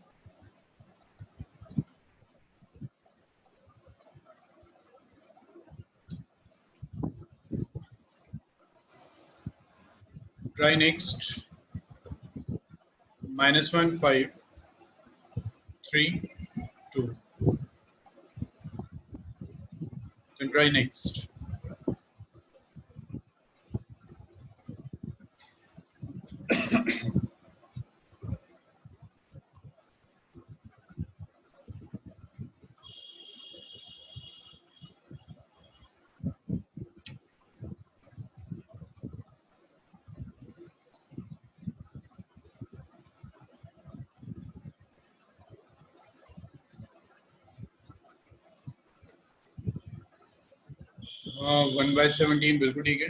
Try next. -1 5 3 2. Then try next. हाँ, 1/17 बिल्कुल ठीक है।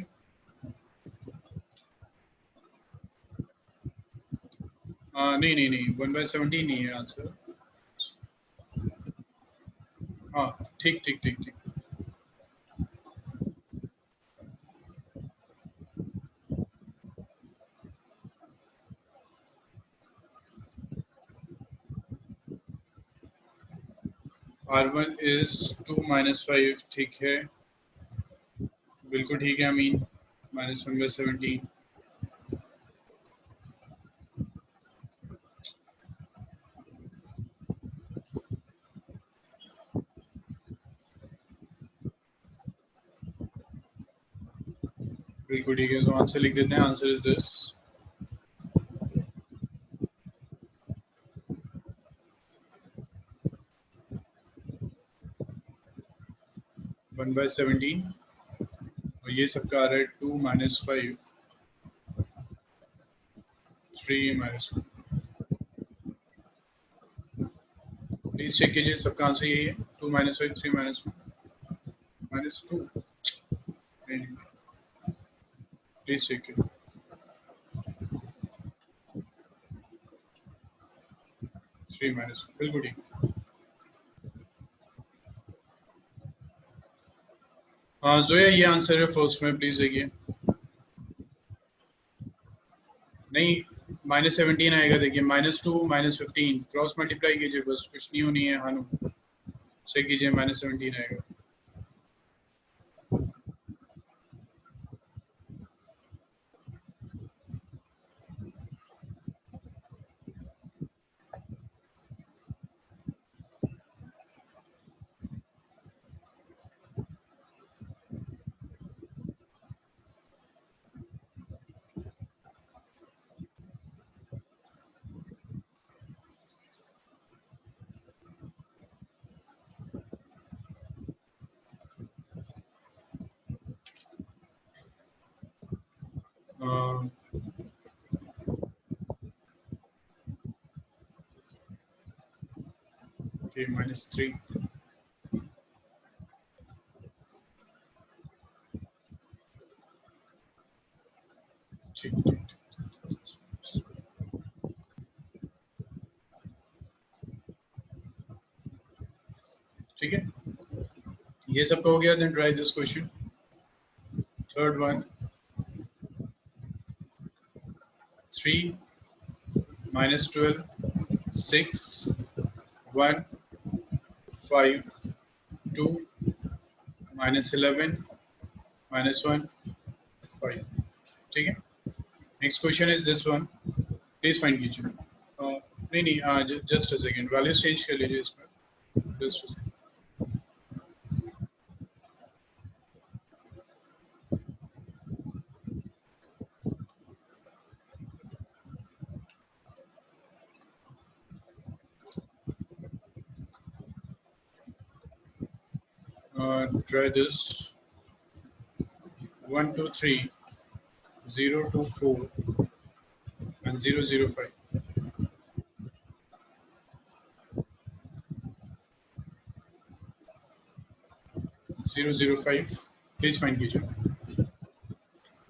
नहीं नहीं नहीं, 1/17 नहीं है आंसर। हाँ, ठीक ठीक ठीक ठीक। R1 is 2 -5, ठीक है, बिल्कुल ठीक है अमीन। -1/17 बिल्कुल ठीक है। तो आंसर लिख देते हैं, आंसर इज दिस 1/17, और ये सबका आ रहा है 2 -5 3 -1। प्लीज चेक कीजिए, सबका आंसर यही है, 2 -5 3 -1 -2। प्लीज चेक कीजिए, 3 -1 बिल्कुल ठीक। हाँ जोया, ये आंसर है फर्स्ट में, प्लीज देखिए। नहीं, -17 आएगा, देखिए, -2 -15 क्रॉस मल्टीप्लाई कीजिए, बस कुछ नहीं होनी है। हानु चेक कीजिए, -17 आएगा। ओके, -3, ठीक ठीक ठीक है, ये सबका हो गया। Then try this question, third one. 3 -12 6 1 5 2 -11 -1 5। ठीक है, next question is this one, please find कीजिए। नहीं नहीं, just a second, values change कर लीजिए इसमें, just a second. Try this 1 2 3 0 2 4 and 0 0 5. 005 please find कीजिए।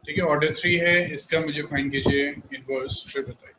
ठीक है, ऑर्डर 3 है, इसका मुझे फाइंड कीजिए इनवर्स, फिर बताइए।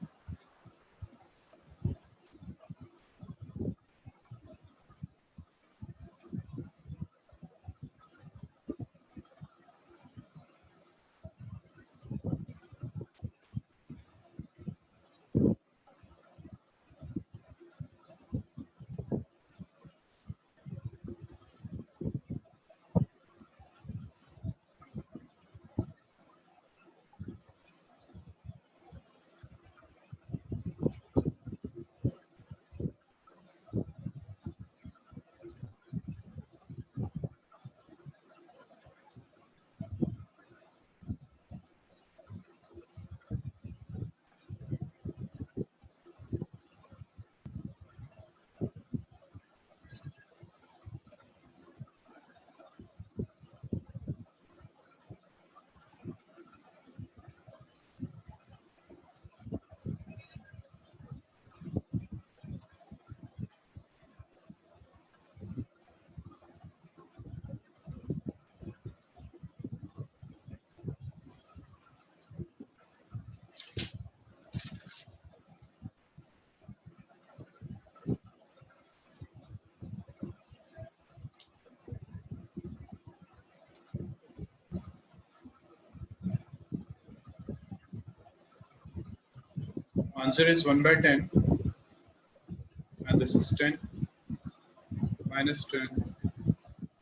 Answer is 1 by 10 and this is 10 minus 10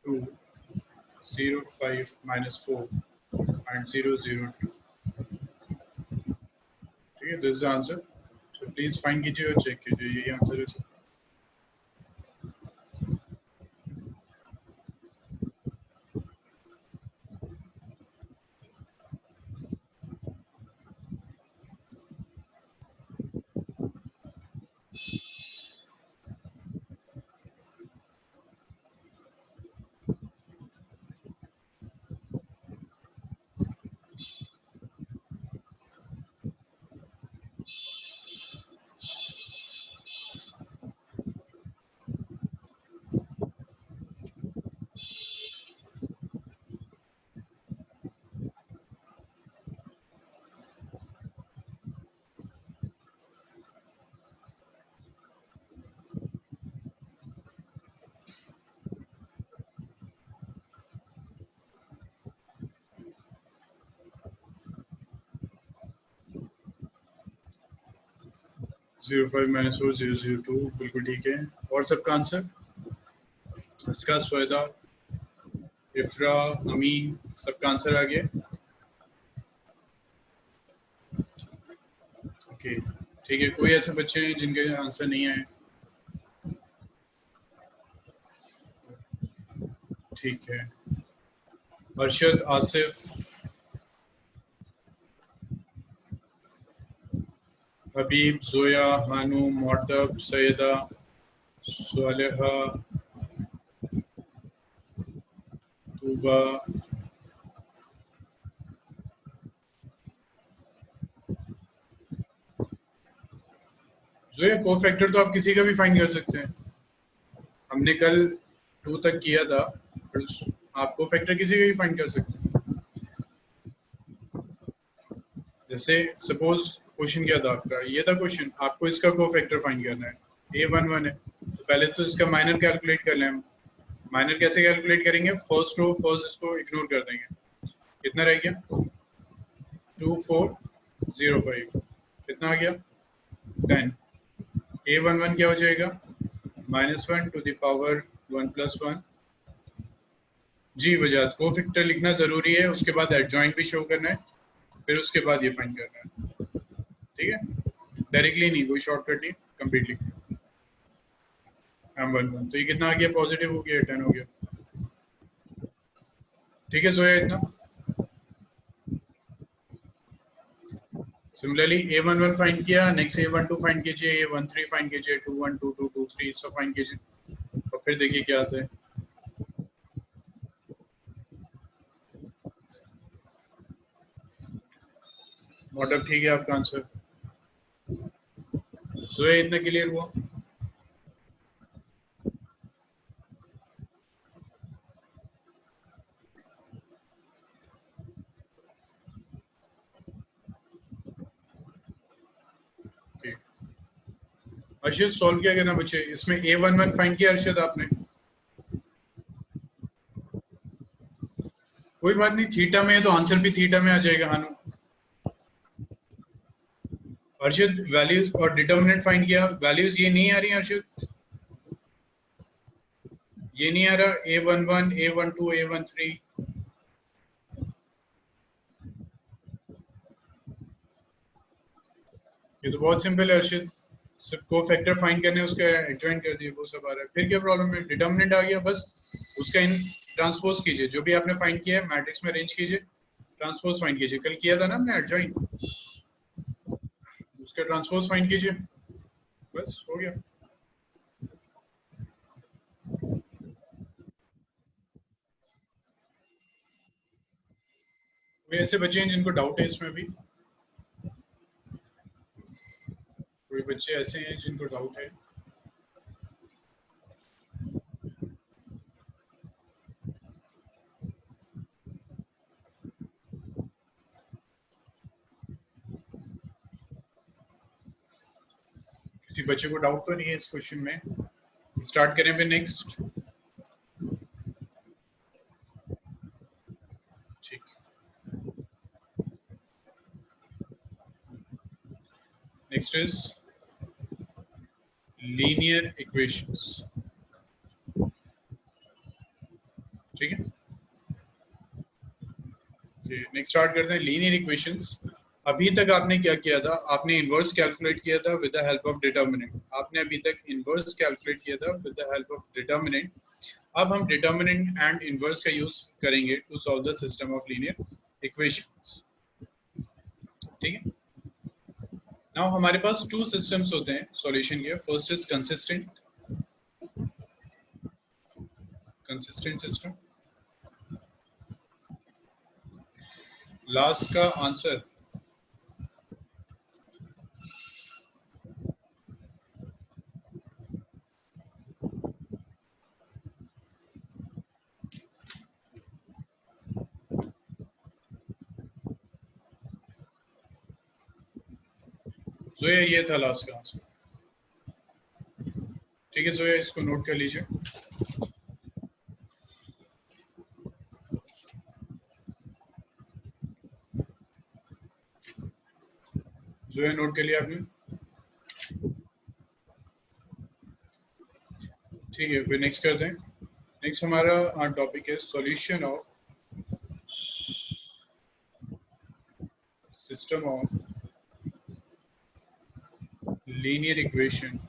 2 0 5 minus 4 and 0 0 2। ठीक है, this is the answer, so please find कीजिए और चेक कीजिए, यही आंसर है। 05 minus 4 0 0 2 बिल्कुल ठीक है। और सबका आंसर, इसका स्वेदा, इफ्रा, अमी, सबका आंसर आ गया। ओके ठीक है, कोई ऐसे बच्चे हैं जिनके आंसर नहीं आए? ठीक है, अरशद, आसिफ, हबीब, जोया, हानू, मोहतब, सैयदा, सालेहा, तूबा, जोया को फैक्टर तो आप किसी का भी फाइंड कर सकते हैं, हमने कल 2 तक किया था, आप को फैक्टर किसी का भी फाइंड कर सकते हैं। जैसे सपोज क्वेश्चन क्या था आपका, ये था क्वेश्चन, आपको इसका को फैक्टर फाइंड करना है, a11 है, तो पहले तो इसका माइनर कैलकुलेट कर लें। माइनर कैसे कैलकुलेट करेंगे, फर्स्ट रो फर्स्ट इसको इग्नोर कर देंगे, कितना रह गया 2405, कितना आ गया 10, a11 क्या हो जाएगा -1 टू द पावर 1 + 1। जी वजात, को फैक्टर लिखना जरूरी है, उसके बाद एडजॉइंट भी शो करना है, फिर उसके बाद ये फाइंड करना है। ठीक है, डायरेक्टली नहीं, कोई शॉर्टकट नहीं, कंप्लीटली M11। तो ये कितना आ गया, पॉजिटिव हो गया, 10 हो गया। ठीक है सोया, इतना। सिमिलरली a11 फाइंड किया, नेक्स्ट a12 फाइंड कीजिए, a13 फाइंड कीजिए, 21 22 23 सब फाइंड कीजिए, और फिर देखिए क्या आता है। मॉडल ठीक है, आपका आंसर सोया, इतना क्लियर हुआ। अर्शद सॉल्व क्या करना बच्चे, इसमें A11 फाइंड किया अर्शद आपने? कोई बात नहीं, थीटा में है तो आंसर भी थीटा में आ जाएगा हानु। अर्शद वैल्यूज और डिटर्मिनेंट फाइंड किया, वैल्यूज ये नहीं आ रही अर्शद, ये नहीं आ रहा A11 A12 A13। ये तो बहुत सिंपल है अर्शद, सिर्फ को फैक्टर फाइंड करने उसका एडजॉइंट कर दिए, वो सब आ रहा है। फिर क्या प्रॉब्लम है, डिटर्मिनेंट आ गया, बस उसका इन ट्रांसपोज कीजिए, जो भी आपने फाइंड किया है मैट्रिक्स में अरेंज कीजिए, ट्रांसपोज फाइंड कीजिए, कल किया था ना हमने एडजॉइंट, उसका ट्रांसपोज फाइंड कीजिए, बस हो गया। कोई ऐसे बच्चे हैं जिनको डाउट है इसमें भी? कोई बच्चे ऐसे हैं जिनको डाउट है? किसी बच्चे को डाउट तो नहीं है इस क्वेश्चन में? स्टार्ट करें फिर नेक्स्ट। ठीक, नेक्स्ट इज लीनियर इक्वेशंस। ठीक है, नेक्स्ट स्टार्ट करते हैं लीनियर इक्वेशंस। अभी तक आपने क्या किया था, आपने इनवर्स कैलकुलेट किया था with the help of determinant, आपने अभी तक इनवर्स कैलकुलेट किया था with the help of determinant. अब हम डिटर्मिनेंट एंड इनवर्स का यूज करेंगे to solve the system of linear equations. ठीक है, नाउ हमारे पास टू सिस्टम्स होते हैं सॉल्यूशन के। First is consistent system, last का आंसर जोया, ये था लास्ट का आंसर। ठीक है जोया, इसको नोट कर लीजिए। जोया नोट कर लिया आपने? ठीक है, फिर नेक्स्ट करते हैं। नेक्स्ट हमारा टॉपिक है solution of system of linear equation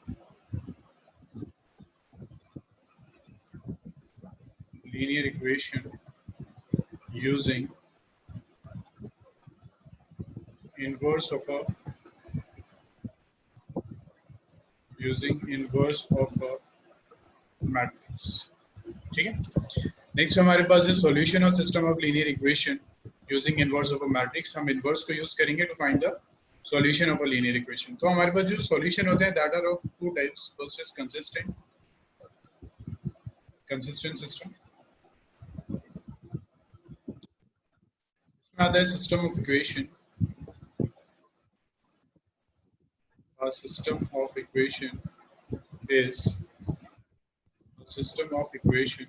using inverse of a matrix. ठीक है, नेक्स्ट हमारे पास है solution of system of linear equation using inverse of a matrix. हम इनवर्स को यूज करेंगे to find the solution of a linear equation. तो हमारे पास जो सॉल्यूशन होते हैं that are of two types. First is consistent system, इसमें आता है system of equation. A system of equation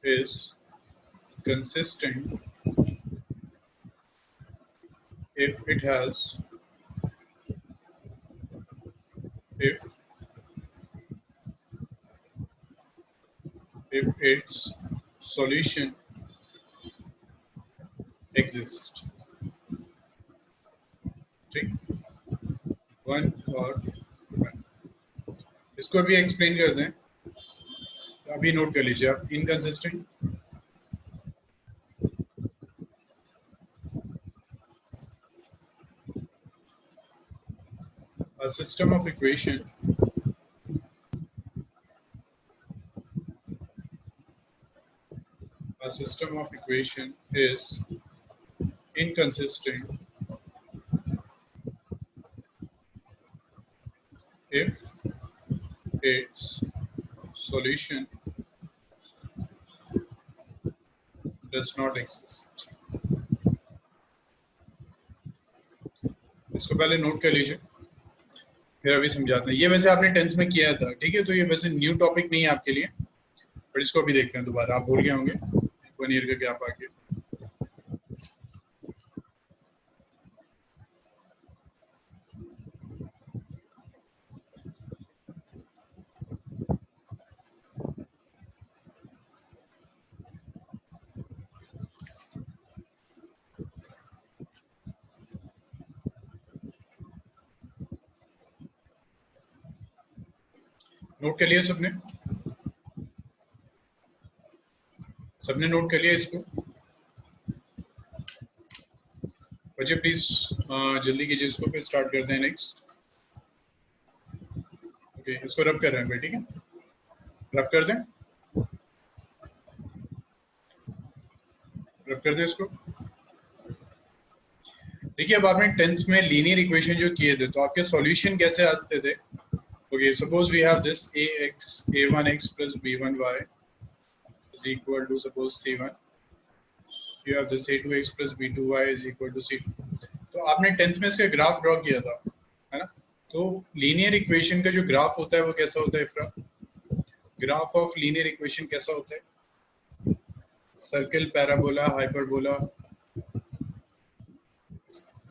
is consistent if it has if its solution exists। ठीक, वन और इसको अभी एक्सप्लेन कर दें, अभी नोट कर लीजिए आप। Inconsistent, a system of equation is inconsistent if its solution does not exist। इसको पहले नोट कर लीजिए, फिर अभी समझाते हैं। ये वैसे आपने 10th में किया था, ठीक है, तो ये वैसे न्यू टॉपिक नहीं है आपके लिए, पर इसको अभी देखते हैं दोबारा। आप भूल गए होंगे 1 ईयर का गैप आ गया। नोट कर लिया सबने? सबने नोट कर लिया इसको? बच्चे प्लीज जल्दी कीजिए इसको, फिर स्टार्ट करते हैं नेक्स्ट। ओके, इसको रब कर रहे हैं भाई, ठीक है, रब कर दें, रब कर दें इसको। देखिए, अब आपने 10th में लीनियर इक्वेशन जो किए थे, तो आपके सॉल्यूशन कैसे आते थे? Okay, suppose we have this a1x plus b1y is equal to suppose c1. You have this a2x plus b2y is equal to c2. तो आपने 10th में इसका ग्राफ ड्रॉ किया था, है ना? तो लीनियर इक्वेशन का जो ग्राफ होता है वो कैसा होता है इफ्रा? ग्राफ ऑफ लीनियर इक्वेशन कैसा होता है? Circle, parabola, hyperbola.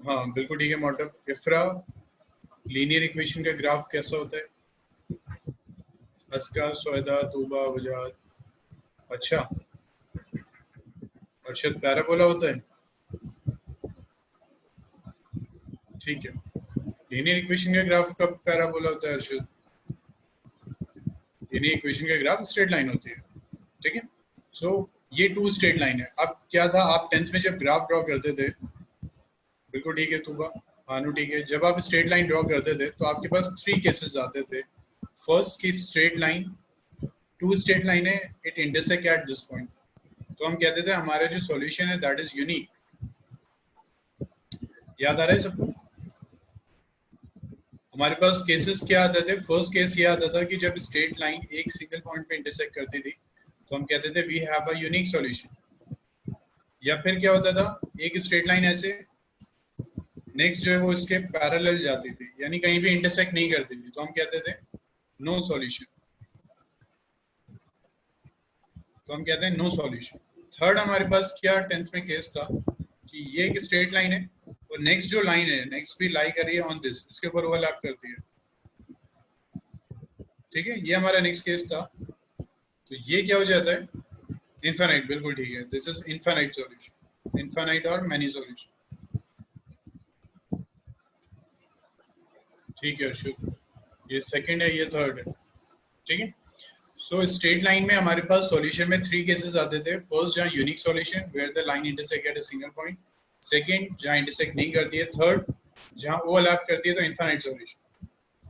हाँ बिल्कुल ठीक है मोटब। इफ्रा, लीनियर इक्वेशन का ग्राफ कैसा होता है? अस्का, सोयदा, तूबा, वजाद। अच्छा, अर्शद, पैराबोला होता है, ठीक है। लीनियर इक्वेशन का ग्राफ कब पैराबोला होता है अर्शद? लीनियर इक्वेशन का ग्राफ स्ट्रेट लाइन होती है, ठीक है। सो ये 2 स्ट्रेट लाइन है। अब क्या था, आप 10th में जब ग्राफ ड्रॉ करते थे, बिल्कुल ठीक है तूबा, हानू ठीक है, जब आप स्ट्रेट लाइन ड्रॉ करते थे तो आपके पास 3 केसेस आते थे। फर्स्ट की स्ट्रेट लाइन, 2 स्ट्रेट लाइन है, it intersect at this point, तो हम कहते थे हमारा जो सॉल्यूशन है दैट इज यूनिक। याद आ रहा है सबको? हमारे पास केसेस क्या आते थे? फर्स्ट केस ये आता था कि जब स्ट्रेट लाइन एक सिंगल पॉइंट पे इंटरसेक्ट करती थी तो हम कहते थे we have a unique solution. या फिर क्या होता था, एक स्ट्रेट लाइन ऐसे नेक्स्ट जो है वो इसके पैरेलल जाती थी, यानी कहीं भी इंटरसेक्ट नहीं करती थी, तो हम कहते थे नो सॉल्यूशन, तो हम कहते हैं नो सॉल्यूशन। थर्ड हमारे पास क्या 10th में केस था कि ये एक स्ट्रेट लाइन है और नेक्स्ट जो लाइन है, नेक्स्ट भी लाई कर रही है ऑन दिस, इसके ऊपर ओवरलैप करती है, ठीक है, ये हमारा नेक्स्ट केस था। तो ये क्या हो जाता है? इनफाइनाइट, बिल्कुल ठीक है, this is infinite solution, infinite और मैनी सॉल्यूशन, ठीक है अशोक। ये सेकंड है, ये थर्ड है, ठीक है। सो स्ट्रेट लाइन में हमारे पास सॉल्यूशन में 3 केसेस आते थे। फर्स्ट जहाँ unique solution where the line intersect at a single point, second जहाँ इंटरसेक्ट नहीं करती है, थर्ड जहाँ ओवरलैप करती है तो इनफाइनाइट सॉल्यूशन,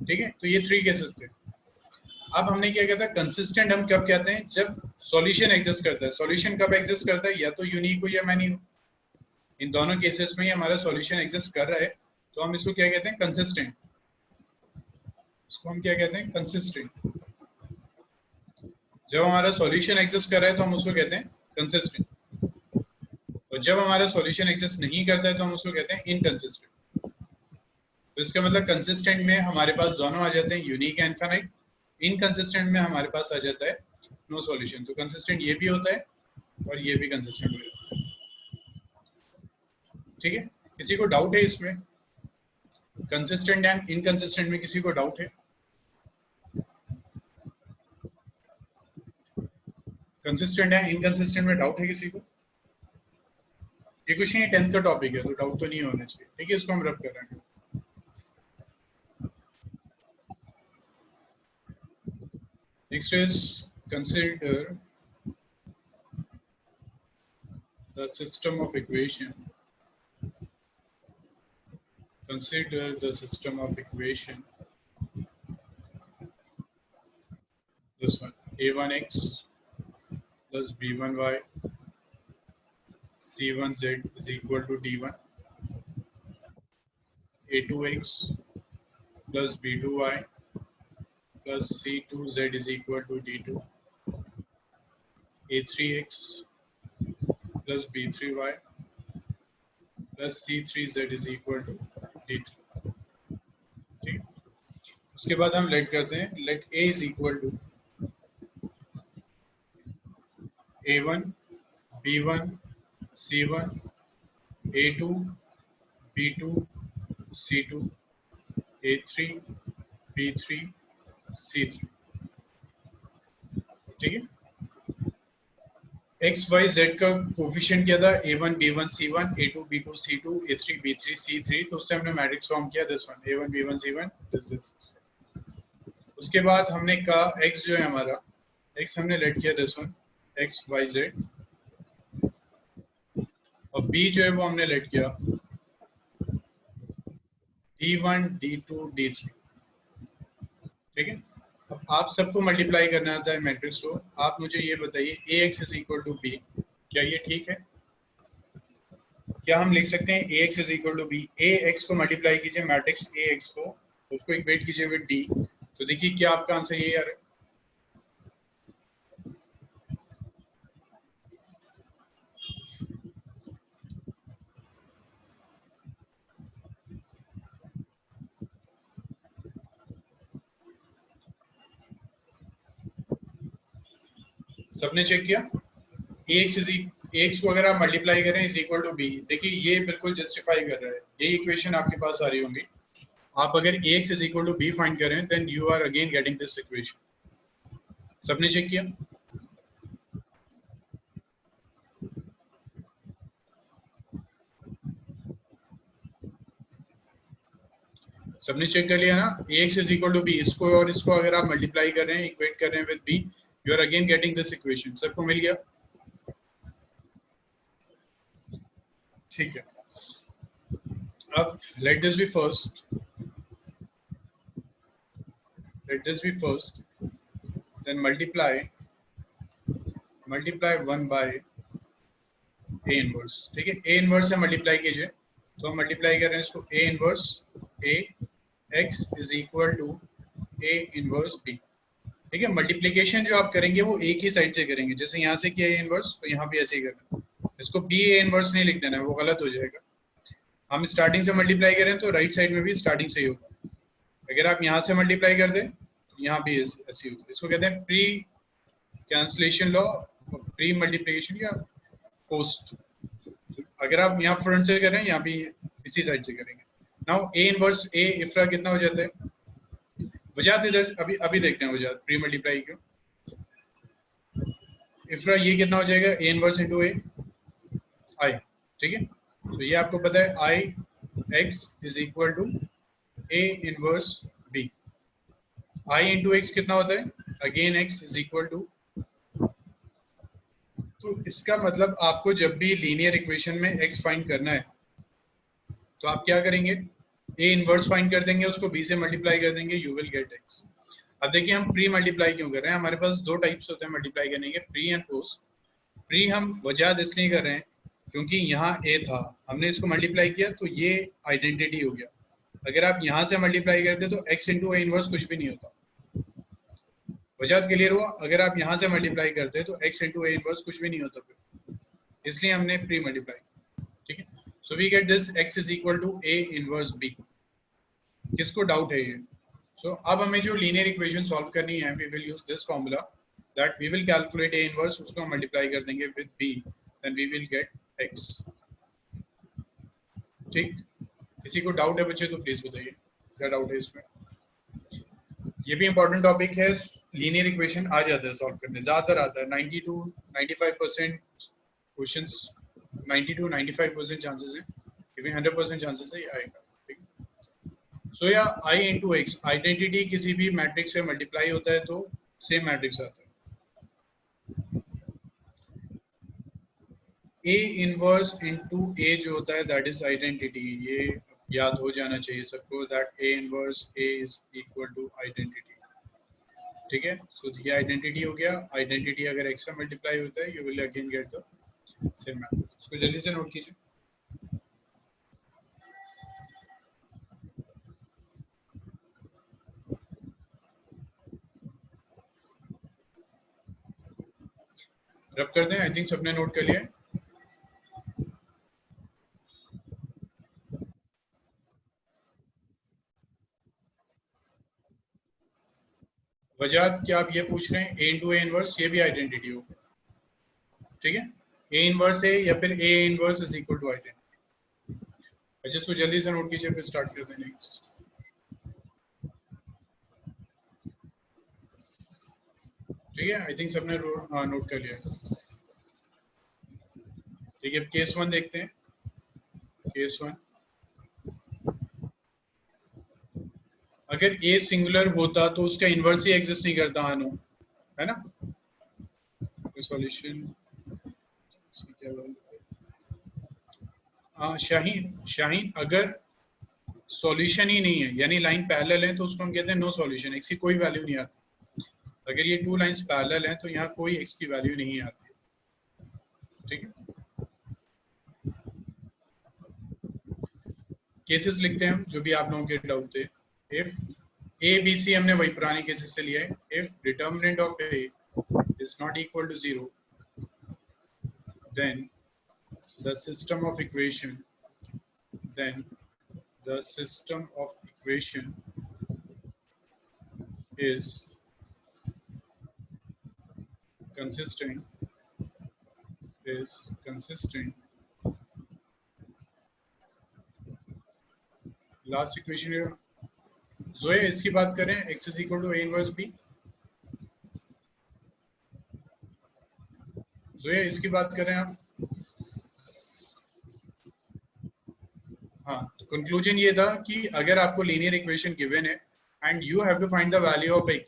ठीक है। तो ये 3 केसेस थे। अब हमने क्या कहता है, कंसिस्टेंट हम कब कहते हैं? जब सॉल्यूशन एग्जिस्ट करता है। सॉल्यूशन कब एग्जिस्ट करता है? या तो यूनिक हो या मैनी हो। इन दोनों केसेस में ही हमारा सॉल्यूशन एग्जिस्ट कर रहा है, तो हम इसको क्या कहते हैं? कंसिस्टेंट। इसको हम क्या कहते हैं? कंसिस्टेंट। जब हमारा सॉल्यूशन एग्जिस्ट कर रहा है तो हम उसको कहते हैं कंसिस्टेंट, और जब हमारा सॉल्यूशन एग्जिस्ट नहीं करता है तो हम उसको कहते हैं इनकंसिस्टेंट। तो इसका मतलब कंसिस्टेंट में हमारे पास दोनों आ जाते हैं, यूनिक एंड इनफाइनाइट। इनकंसिस्टेंट में हमारे पास आ जाता है नो सॉल्यूशन। तो कंसिस्टेंट ये भी होता है और ये भी कंसिस्टेंट हो जाता है, ठीक है। किसी को डाउट है इसमें? कंसिस्टेंट एंड इनकंसिस्टेंट में किसी को डाउट है? कंसिस्टेंट एंड इनकंसिस्टेंट में डाउट है किसी को? ये कुछ नहीं, 10th का टॉपिक है तो डाउट तो नहीं होना चाहिए, ठीक है। इसको हम रब कर रहे हैं। Next is consider the system of equation. Consider the system of equation. This one, a1x plus b1y c1z is equal to d1, a2x plus b2y plus c2z is equal to d2, a3x plus b3y plus c3z is equal to d3. उसके बाद हम लेट करते हैं, let a is equal to a1 b1 c1 a2 b2 c2 a3 b3 c3, ठीक है। एक्स वाई जेड का कोफिशिएंट क्या था, a1 b1 c1 a2 b2 c2 a3 b3 c3, तो उससे हमने मैट्रिक्स फॉर्म किया this one a1 b1 c1 this. उसके बाद हमने कहा x जो है हमारा, x हमने लेट किया this one x y z, और b जो है वो हमने लेट किया d1 d2 d3, ठीक है। अब आप सबको मल्टीप्लाई करना आता है मैट्रिक्स को, आप मुझे ये बताइए ax is equal to b, क्या ये ठीक है? क्या हम लिख सकते हैं ax is equal to b, ax को मल्टीप्लाई कीजिए मैट्रिक्स ax को, उसको इक्वेट कीजिए विद d, तो देखिए क्या आपका आंसर ये आ रहा है। सबने चेक किया? ax को अगर आप मल्टीप्लाई करें इज इक्वल टू b, देखिए ये बिल्कुल जस्टिफाई कर रहा है, ये इक्वेशन आपके पास आ रही होंगी। आप अगर ax is equal to b find करें then you are again getting this equation. सबने चेक किया? सबने चेक कर लिया ना, ax is equal to b, इसको और इसको अगर आप मल्टीप्लाई कर रहे हैं, इक्वेट कर रहे हैं with b, you are again getting this equation. सबको मिल गया? ठीक है। अब let this be first, let this be first, then multiply 1 by a inverse, ठीक है। a inverse से मल्टीप्लाई कीजिए, तो हम मल्टीप्लाई कर रहे हैं इसको a inverse a x is equal to a inverse b, ठीक है। मल्टीप्लिकेशन जो आप करेंगे वो एक ही साइड से करेंगे, जैसे यहाँ से किया a inverse तो यहाँ भी ऐसे ही करना है, इसको b a inverse नहीं लिख देना है, वो गलत हो जाएगा। हम स्टार्टिंग से मल्टीप्लाई करें तो राइट साइड में भी स्टार्टिंग से ही होगा, अगर आप यहाँ से मल्टीप्लाई कर दें तो यहाँ भी ऐसी होगी। इसको कहते हैं pre cancellation law, pre multiplication या पोस्ट। अगर आप यहाँ फ्रंट से करें, यहाँ भी इसी साइड से करेंगे। नाउ a इनवर्स a इफ्रा कितना हो जाता है, वजात इधर अभी अभी देखते हैं वजात प्री मल्टीप्लाई क्यों। इफ्रा ये कितना हो जाएगा, a inverse into a i, ठीक है। तो ये आपको पता है i x is equal to a inverse b, i into x कितना होता है, again x is equal to, तो इसका मतलब आपको जब भी लीनियर इक्वेशन में x फाइंड करना है तो आप क्या करेंगे, a इनवर्स फाइंड कर देंगे, उसको b से मल्टीप्लाई कर देंगे, यू विल गेट x। अब देखिए हम प्री मल्टीप्लाई क्यों कर रहे हैं, हमारे पास दो टाइप्स होते हैं मल्टीप्लाई करने के, प्री एंड पोस्ट। प्री हम वजह इसलिए कर रहे हैं क्योंकि यहाँ a था, हमने इसको मल्टीप्लाई किया तो ये आइडेंटिटी हो गया। अगर आप यहाँ से मल्टीप्लाई करते तो x इंटू a इनवर्स कुछ भी नहीं होता। वजह क्लियर हुआ? अगर आप यहाँ से मल्टीप्लाई करते तो x इंटू a इनवर्स कुछ भी नहीं होता फिर, इसलिए हमने प्री मल्टीप्लाई, ठीक है। So we get this x is equal to a inverse b। किसको डाउट है ये? सो अब हमें जो लीनियर इक्वेशन सॉल्व करनी है, we will use this formula that we will calculate a inverse, उसको हम मल्टीप्लाई कर देंगे with b, then we will get x, ठीक। किसी को डाउट है बच्चे तो प्लीज बताइए, क्या डाउट है इसमें? ये भी इंपॉर्टेंट टॉपिक है, लीनियर इक्वेशन आ जाता है सॉल्व करने, ज्यादातर आता है 90 to 95% क्वेश्चंस, 90 to 95% चांसेस है, इवन 100% चांसेस है ये आएगा, ठीक। सो या i इंटू एक्स, आइडेंटिटी किसी भी मैट्रिक्स से मल्टीप्लाई होता है तो सेम मैट्रिक्स आता है। a इनवर्स इनटू a जो होता है दैट इज आइडेंटिटी, ये याद हो जाना चाहिए सबको, that a inverse a is equal to identity, ठीक है। सो ये आइडेंटिटी हो गया, आइडेंटिटी अगर x से मल्टीप्लाई होता है you will again get the same matrix. इसको जल्दी से नोट कीजिए। रब कर दें, आई थिंक सबने नोट कर लिया है। सजाद क्या आप ये पूछ रहे हैं ए इंटू ए इनवर्स, ये भी आइडेंटिटी हो, ठीक है, ए इनवर्स है या फिर A inverse is equal to identity. अच्छा, इसको जल्दी से नोट कीजिए फिर स्टार्ट करते हैं नेक्स्ट। ठीक है, आई थिंक सबने नोट कर लिया। ठीक है, केस वन देखते हैं। केस वन, अगर ए सिंगुलर होता तो उसका इनवर्स ही एग्जिस्ट नहीं करता अनु, है ना। सॉल्यूशन शाहीन अगर सॉल्यूशन ही नहीं है यानी लाइन पैरेलल है तो उसको हम कहते हैं नो सॉल्यूशन, एक्स की कोई वैल्यू नहीं आती। अगर ये टू लाइंस पैरेलल हैं तो यहाँ कोई एक्स की वैल्यू नहीं आती, ठीक है। केसेस लिखते हैं हम जो भी आप लोगों के डाउट थे। इफ ए बी सी हमने वही पुराने केसेस से लिया है। If determinant of A is not equal to 0 then the system of equation is consistent last equation जोए इसकी बात करें, x is equal to a inverse b। जोए इसकी बात करें आप, हाँ, तो कंक्लूजन ये था कि अगर आपको लीनियर इक्वेशन गिवन है and you have to find the value of x,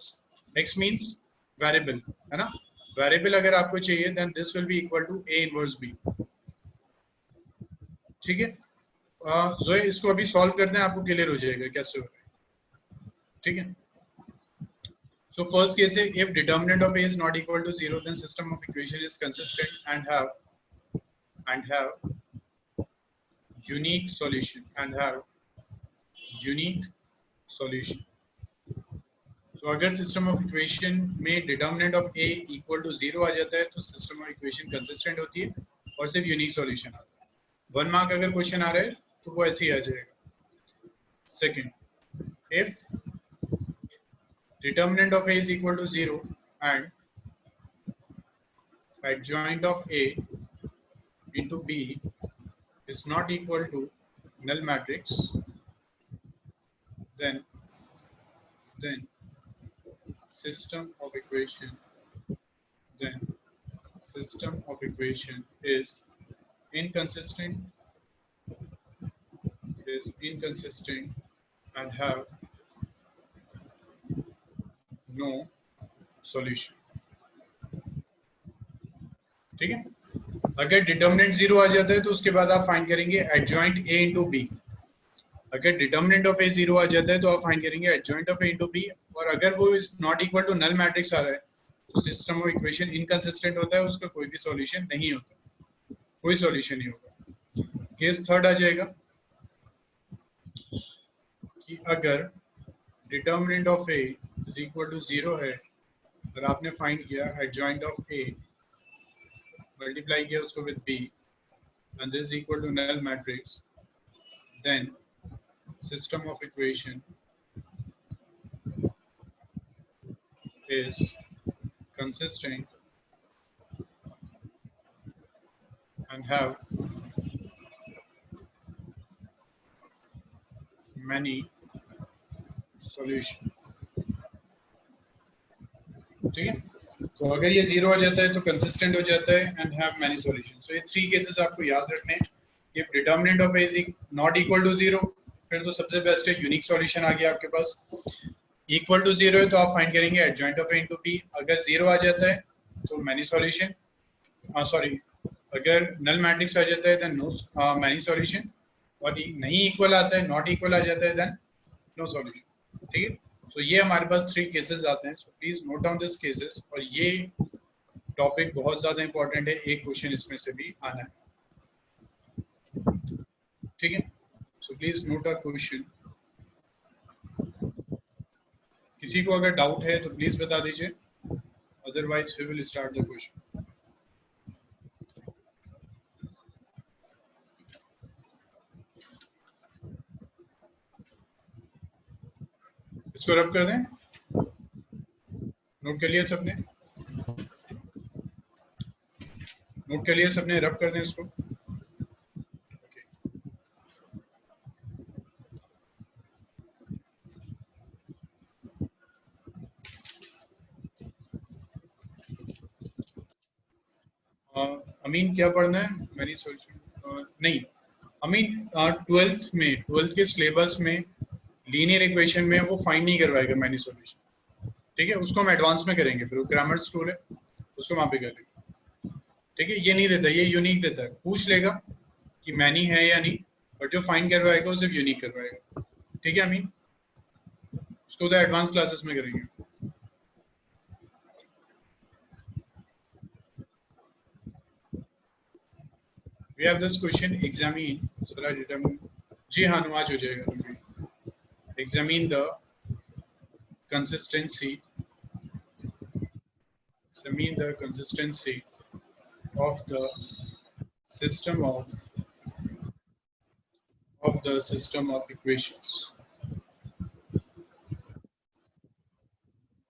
x means variable, है ना। वेरिएबल अगर आपको चाहिए then this will be equal to a inverse b, ठीक है। जोए इसको अभी सॉल्व करते हैं, आपको क्लियर हो जाएगा कैसे हो रहा है, ठीक है। So first case है, if determinant of a is not equal to 0 then system of equation is consistent and have unique solution So अगर system of equation में determinant of a equal to 0 आ जाता है तो system of equation consistent होती है और सिर्फ unique solution आता है। 1 मार्क अगर क्वेश्चन आ रहा है तो वो ऐसे ही आ जाएगा। Second, if determinant of a is equal to 0 and adjoint of a into b is not equal to null matrix, then system of equation is inconsistent and have no solution, ठीक है। अगर डिटर्मिनेंट 0 आ जाता है तो उसके बाद आप फाइंड करेंगे एडजॉइंट a into b। अगर डिटर्मिनेंट ऑफ a 0 आ जाता है तो आप फाइंड करेंगे adjoint of a into b, और अगर वो is not equal to null matrix आ रहा है तो सिस्टम ऑफ इक्वेशन इनकंसिस्टेंट होता है, उसका कोई भी सॉल्यूशन नहीं होता, कोई सॉल्यूशन नहीं होगा। केस थर्ड आ जाएगा कि अगर determinant of a is equal to 0 है और आपने फाइंड किया एडजॉइंट ऑफ a, मल्टीप्लाई किया उसको with b and this is equal to null matrix, then system of equation is consistent and have many solution, ठीक है। तो अगर ये 0 आ जाता है तो कंसिस्टेंट हो जाता है and have many solution. So ये 3 केसेस आपको याद रखने हैं। If determinant of a is not equal to 0 फिर तो सबसे बेस्ट है यूनिक सॉल्यूशन आ गया आपके पास। इक्वल टू 0 है तो आप फाइंड करेंगे adjoint of a into b। अगर 0 आ जाता है तो मेनी सॉल्यूशन, सॉरी अगर नल मैट्रिक्स आ जाता है देन नो मेनी सॉल्यूशन, और नहीं इक्वल आता है, नॉट इक्वल आ जाता है देन नो सॉल्यूशन, ठीक है। तो ये हमारे पास 3 केसेस आते हैं। सो please note down this cases, और ये टॉपिक बहुत ज्यादा इंपॉर्टेंट है, एक क्वेश्चन इसमें से भी आना है, ठीक है। So please note our question. किसी को अगर डाउट है तो प्लीज बता दीजिए, otherwise we will start the question. इसको रब कर दें। नोट कर लिया सबने? नोट कर लिया सबने? रब कर दें इसको। अमीन क्या पढ़ना है? मेरी सोल्यूशन नहीं अमीन, 12th के सिलेबस में लीनियर इक्वेशन में वो फाइंड नहीं करवाएगा मैनी सॉल्यूशन, ठीक है? उसको हम एडवांस में करेंगे, फिर वो ग्रामर्स टूल है उसको वहां पे कर लेंगे, ठीक है? ये नहीं देता, ये यूनिक देता है, पूछ लेगा कि मैनी है या नहीं, बट जो फाइंड करवाएगा वो सिर्फ यूनिक करवाएगा, ठीक है अमीन? उसको तो एडवांस क्लासेस में करेंगे। We have this question, examine, shall I determine? जी हाँ, आज हो जाएगा। Examine the consistency, of the system of equations.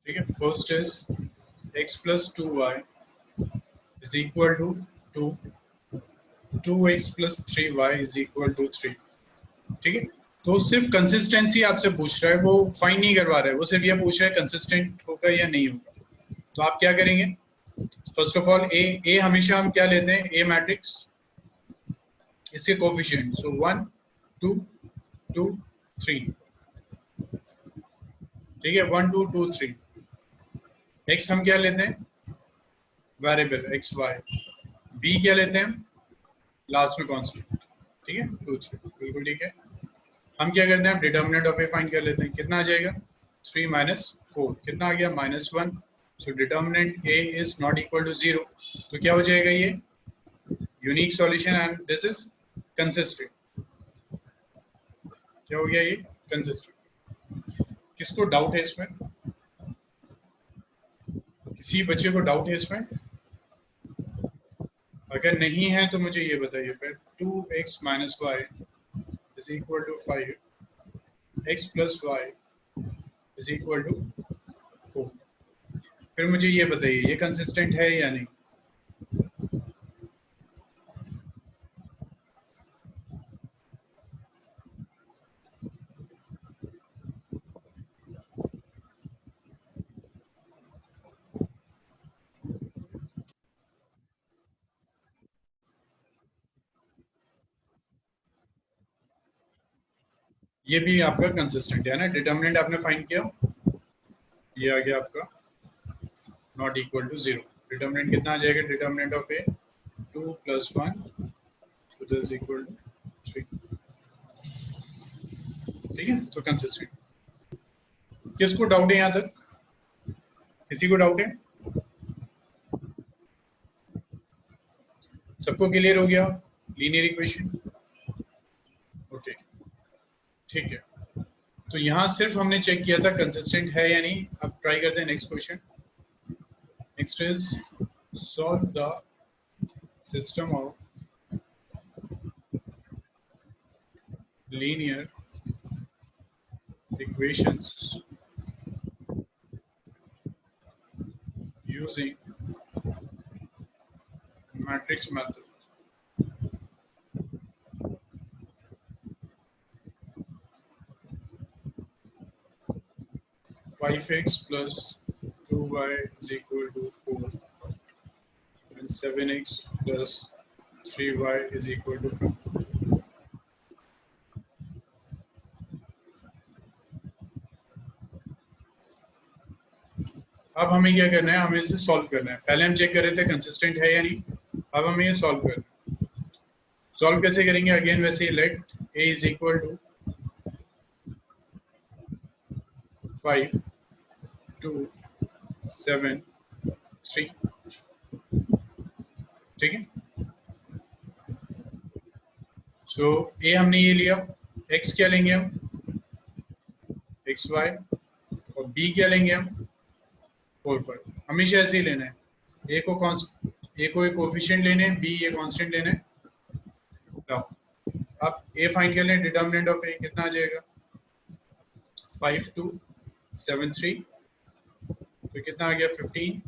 ठीक है, first is x plus 2y is equal to 2, 2x plus 3y is equal to 3, ठीक है? तो सिर्फ कंसिस्टेंसी आपसे पूछ रहा है, वो फाइंड नहीं करवा रहा है, वो सिर्फ ये पूछ रहा है कंसिस्टेंट होगा या नहीं होगा। तो आप क्या करेंगे? फर्स्ट ऑफ ऑल ए हमेशा हम क्या लेते हैं? ए मैट्रिक्स, इसके कोफिशिएंट, सो 1 2 2 3, ठीक है? 1 2 2 3। एक्स हम क्या लेते हैं? Variable x Y. बी क्या लेते हैं? लास्ट में कांस्टेंट, ठीक है? 2 3, बिल्कुल ठीक है। हम क्या करते हैं? डिटर्मिनेंट ऑफ ए फाइंड कर लेते हैं। कितना आ जाएगा? 3 माइनस 4, कितना आ गया? -1। So determinant A is not equal to 0, तो क्या हो जाएगा? ये unique solution and this is consistent. क्या हो गया? ये कंसिस्टेंट। किसको डाउट है इसमें? किसी बच्चे को डाउट है इसमें? अगर नहीं है तो मुझे ये बताइए फिर। 2x minus Y is equal to 5, x plus Y is equal to 4। फिर मुझे ये बताइए, ये कंसिस्टेंट है या नहीं? ये भी आपका कंसिस्टेंट है ना? डिटर्मिनेंट आपने फाइंड किया, ये आ गया आपका नॉट इक्वल टू 0। डिटर्मिनेंट कितना आ जाएगा? Determinant of A 2 plus 1, so this is equal to 3, ठीक है? तो कंसिस्टेंट। किसको डाउट है यहाँ तक? किसी को डाउट है? सबको क्लियर हो गया लीनियर इक्वेशन? ओके, ठीक है। तो यहाँ सिर्फ हमने चेक किया था कंसिस्टेंट है या नहीं। अब ट्राई करते हैं next question. Next is solve the system of linear equations using matrix method. Five x plus 2y is equal to 4 and 7x plus 3y is equal to 5. अब हमें क्या करना है? हमें इसे सॉल्व करना है। पहले हम चेक कर रहे थे कंसिस्टेंट है या नहीं, अब हमें ये सॉल्व करना है। सॉल्व कैसे करेंगे? अगेन वैसे ही, let a is equal to 5 2 7 3, ठीक है? सो a हमने ये लिया, x क्या लेंगे हम? एक्स वाई, और b क्या लेंगे हम? 4 5। हमेशा ऐसे ही लेना है, a को एक कोफिशिएंट लेने हैं, b ये कांस्टेंट लेना है। अब a फाइंड कर लें। डिटर्मिनेंट ऑफ a कितना आ जाएगा? 5 2 7 3, तो कितना आ गया 15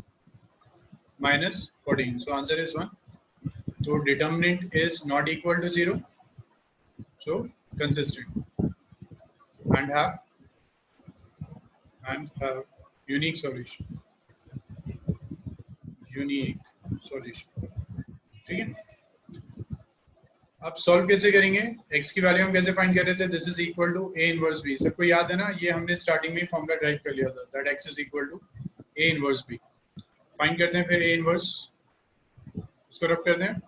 minus 14. So answer is 1. So determinant is not equal to 0. So consistent and have unique solution. Unique solution. ठीक है. अब सॉल्व कैसे करेंगे? x की वैल्यू हम कैसे फाइंड कर रहे थे? This is equal to a inverse b. सबको याद है ना? ये हमने स्टार्टिंग में फॉर्मूला ड्राइव कर लिया था, that x is equal to a inverse b. Find करते हैं फिर a इनवर्स, इसको रब करते हैं.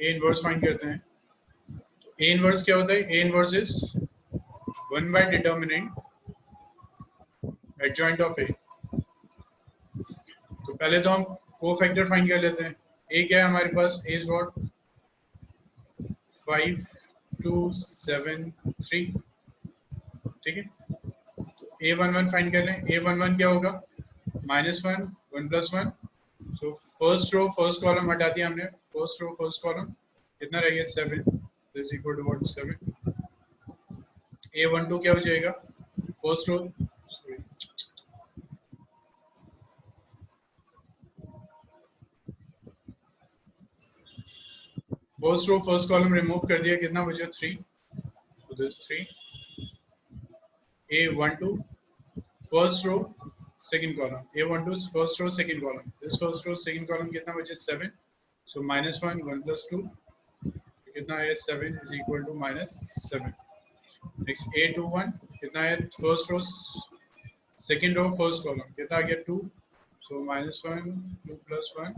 a इनवर्स फाइंड करते हैं. a इनवर्स क्या होता है? a inverse is 1 by determinant adjoint of a. तो पहले तो हम कोफैक्टर फाइंड कर लेते हैं. a क्या है हमारे पास? a is what? 5 2 7 3. ठीक है. तो a11 फाइंड कर लें. a11 क्या होगा? -1 1 + 1. So first row first column हटा दिया हमने. फर्स्ट रो फर्स्ट कॉलम कितना रह गया? 7. This equal to what? 7. a12 क्या हो जाएगा? First row first row first column remove कर दिया, कितना बचा? 3. so this 3. a12 first row second column. a12 first row second column. This first row second column कितना बचे? 7. so -1 1 + 2 कितना है? 7 is equal to -7. Next a21 कितना है? First row second row first column कितना आ गया? 2. so -1 2 + 1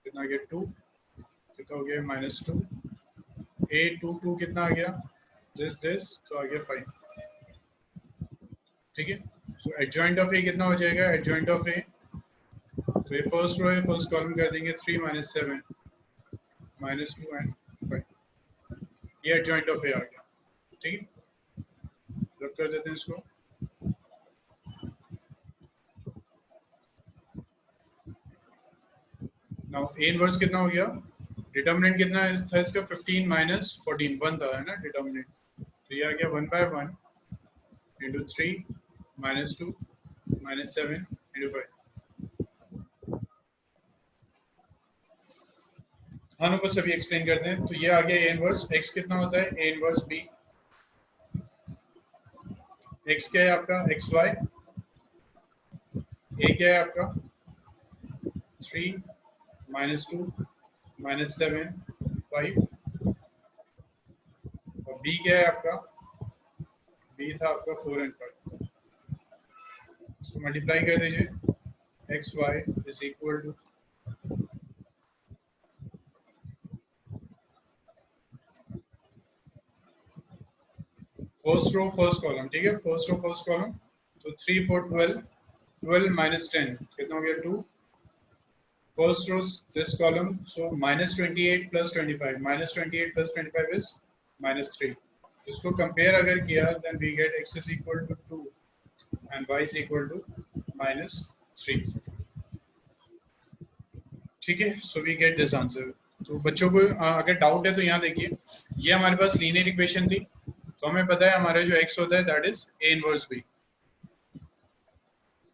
कितना आ गया? 2. कितना हो गया? -2. a22 कितना आ गया? दिस तो आ गया 5. ठीक है. सो एडजॉइंट ऑफ ए कितना हो जाएगा? एडजॉइंट ऑफ ए, तो ये फर्स्ट रो है, फर्स्ट कॉलम कर देंगे 3 - 7 -2 एंड 5. ये एडजॉइंट ऑफ ए आ गया. ठीक है. रब कर देते हैं इसको. नाउ ए इनवर्स कितना हो गया? डिटर्मिनेंट कितना था इसका? 15 - 14 1 था, है ना डिटर्मिनेंट. तो ये आ गया 1 by 1 into 3 - 2 - 7 into 5. हाँ को सभी एक्सप्लेन करते हैं. तो ये आ गया a इनवर्स. x कितना होता है? a inverse b. x क्या है आपका? xy. a क्या है आपका? 3 -2 -7 5. और b क्या है आपका? b था आपका 4 and 5. इसको मल्टीप्लाई कर दीजिए. xy is equal to first row first column. ठीक है. First row first column. तो 3 4 12 12 - 10 कितना हो गया? 2. First row this column, so -28 + 25. -28 + 25 is -3. इसको कंपेयर अगर किया, then we get x is equal to 2 and y is equal to -3. ठीक है. so we get this answer. तो बच्चों को अगर डाउट है तो यहाँ देखिए, ये हमारे पास लीनियर इक्वेशन थी. तो हमें पता है हमारा जो x होता है that is a inverse b.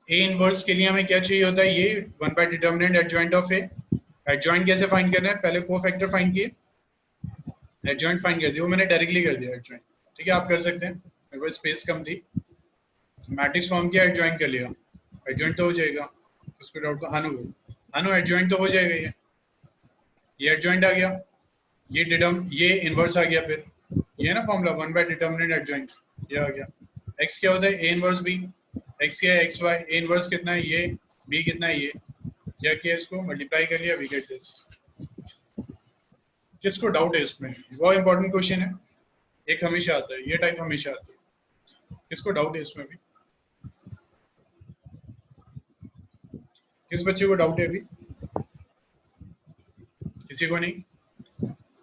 a inverse के लिए हमें क्या चाहिए होता है? ये 1 by determinant adjoint of a. Adjoint कैसे फाइंड करना है? पहले कोफैक्टर फाइंड किए, एडजॉइंट फाइंड कर दिया. वो मैंने डायरेक्टली कर दिया एडजॉइंट. ठीक है. आप कर सकते हैं. मेरे पास स्पेस कम थी, मैट्रिक्स फॉर्म किया, एडजॉइंट कर लिया. एडजॉइंट तो हो जाएगा. उसको डाउट तो हानु एडजॉइंट तो हो जाएगा. ये एडजॉइंट आ गया. ये इनवर्स आ गया. फिर ये ना फॉर्मूला 1 by determinant adjoint, ये आ गया. x क्या होता है? a inverse b. x क्या है? xy. a इनवर्स कितना है? ये. b कितना है? ये. क्या किया? इसको मल्टीप्लाई कर लिया. We get this. किसको डाउट है इसमें? बहुत इंपॉर्टेंट क्वेश्चन है. एक हमेशा आता है, ये टाइप हमेशा आती है. किसको डाउट है इसमें भी? किस बच्चे को डाउट है अभी? किसी को नहीं?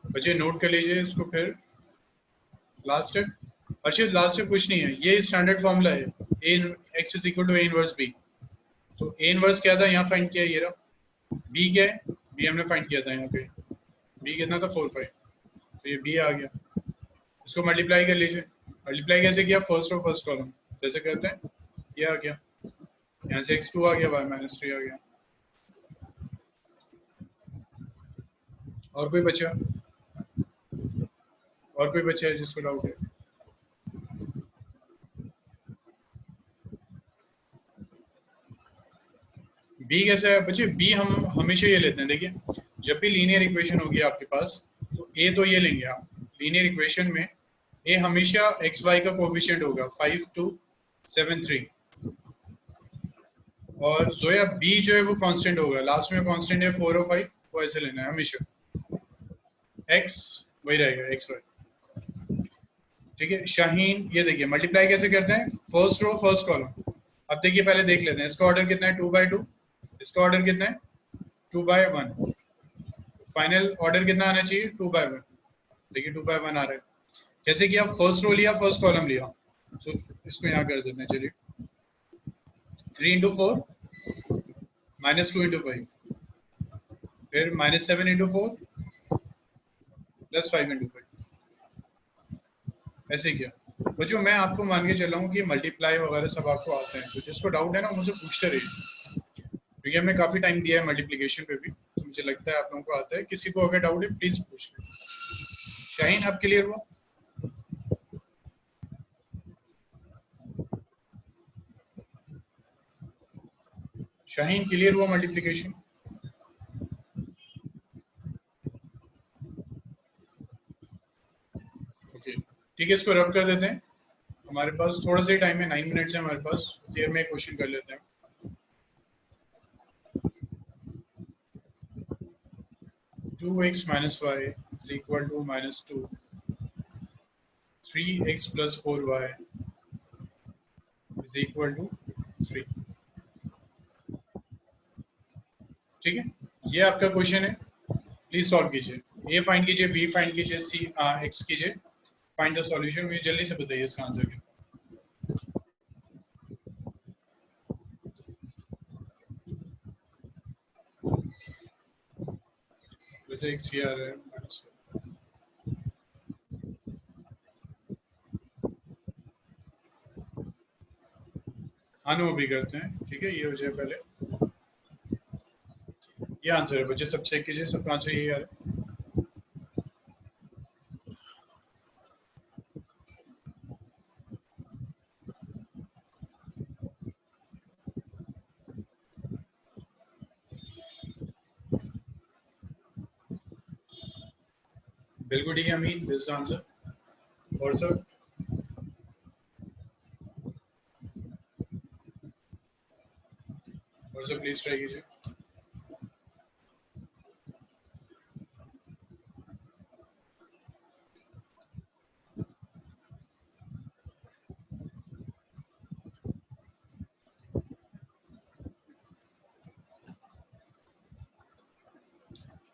बच्चे नोट कर लीजिए इसको. फिर last step. Arshit last step कुछ नहीं है, ये स्टैंडर्ड फॉर्मूला है. x is equal to a inverse b. तो a इनवर्स क्या था? यहाँ फाइंड किया. ये रहा. b क्या है? b हमने फाइंड किया था यहाँ पे. b कितना था? 4 5. तो ये बी आ गया, इसको मल्टीप्लाई कर लीजिए। मल्टीप्लाई कैसे किया, फर्स्ट रो फर्स्ट कॉलम जैसे करते हैं, ये आ गया, यहाँ से x2 आ गया, y-3 आ गया। और कोई बचा, और कोई बचा है जिसको डाउट है? बी कैसे है बच्चे, बी हम हमेशा ये लेते हैं, देखिए जब भी लीनियर इक्वेशन होगी आपके पास, तो ए तो ये लेंगे आप, लीनियर इक्वेशन में ए हमेशा एक्स वाई का कोफिशिएंट होगा 5 2 7 3, और जोया बी जो है वो कांस्टेंट होगा, लास्ट में कांस्टेंट है 4 और 5, वो ऐसे लेना है हमेशा, एक्स वही रहेगा एक्स वाई। ठीक है शाहीन, ये देखिए मल्टीप्लाई कैसे करते हैं, फर्स्ट रो फर्स्ट कॉलम। अब देखिए पहले देख लेते हैं, इसका ऑर्डर कितना है 2/2, इसका ऑर्डर कितना है 2/1, फाइनल ऑर्डर कितना आना चाहिए 2/1, देखिए 2/1 आ रहा है। कैसे किया, फर्स्ट रो लिया फर्स्ट कॉलम लिया, सो इसको यहाँ कर देते हैं, चलिए 3 × 4 -2 × 5, फिर -7 × 4 +5 × 5, ऐसे किया। बच्चों मैं आपको मान के चल रहा हूँ कि मल्टीप्लाई वगैरह सब आपको आते हैं, तो जिसको डाउट है ना मुझे पूछते रहिए, क्योंकि हमने काफी टाइम दिया है मल्टीप्लिकेशन पे भी, तो मुझे लगता है आप लोगों को आता है। किसी को अगर डाउट है प्लीज पूछ लें। शाहीन आप क्लियर हुआ? शाहीन क्लियर हुआ मल्टीप्लिकेशन? ओके ठीक है, इसको रब कर देते हैं, हमारे पास थोड़ा सा टाइम है, 9 मिनट्स है हमारे पास, देर में क्वेश्चन कर लेते हैं। Two X minus Y is equal to -2, 3x + 4y is equal to 3। ठीक है, ये आपका क्वेश्चन है, प्लीज सॉल्व कीजिए। ए फाइंड कीजिए, बी फाइंड कीजिए, सी एक्स कीजिए, फाइंड द सॉल्यूशन। मुझे जल्दी से बताइए इसका आंसर क्या। वैसे एक्स ये आ रहा है, हाँ नो भी करते हैं, ठीक है ये हो जाए पहले। ये आंसर है बच्चे, सब चेक कीजिए, सबका आंसर यही आ रहा है। बिल्कुल ठीक है अमीन, दिस इज आंसर। और सर प्लीज ट्राई कीजिए।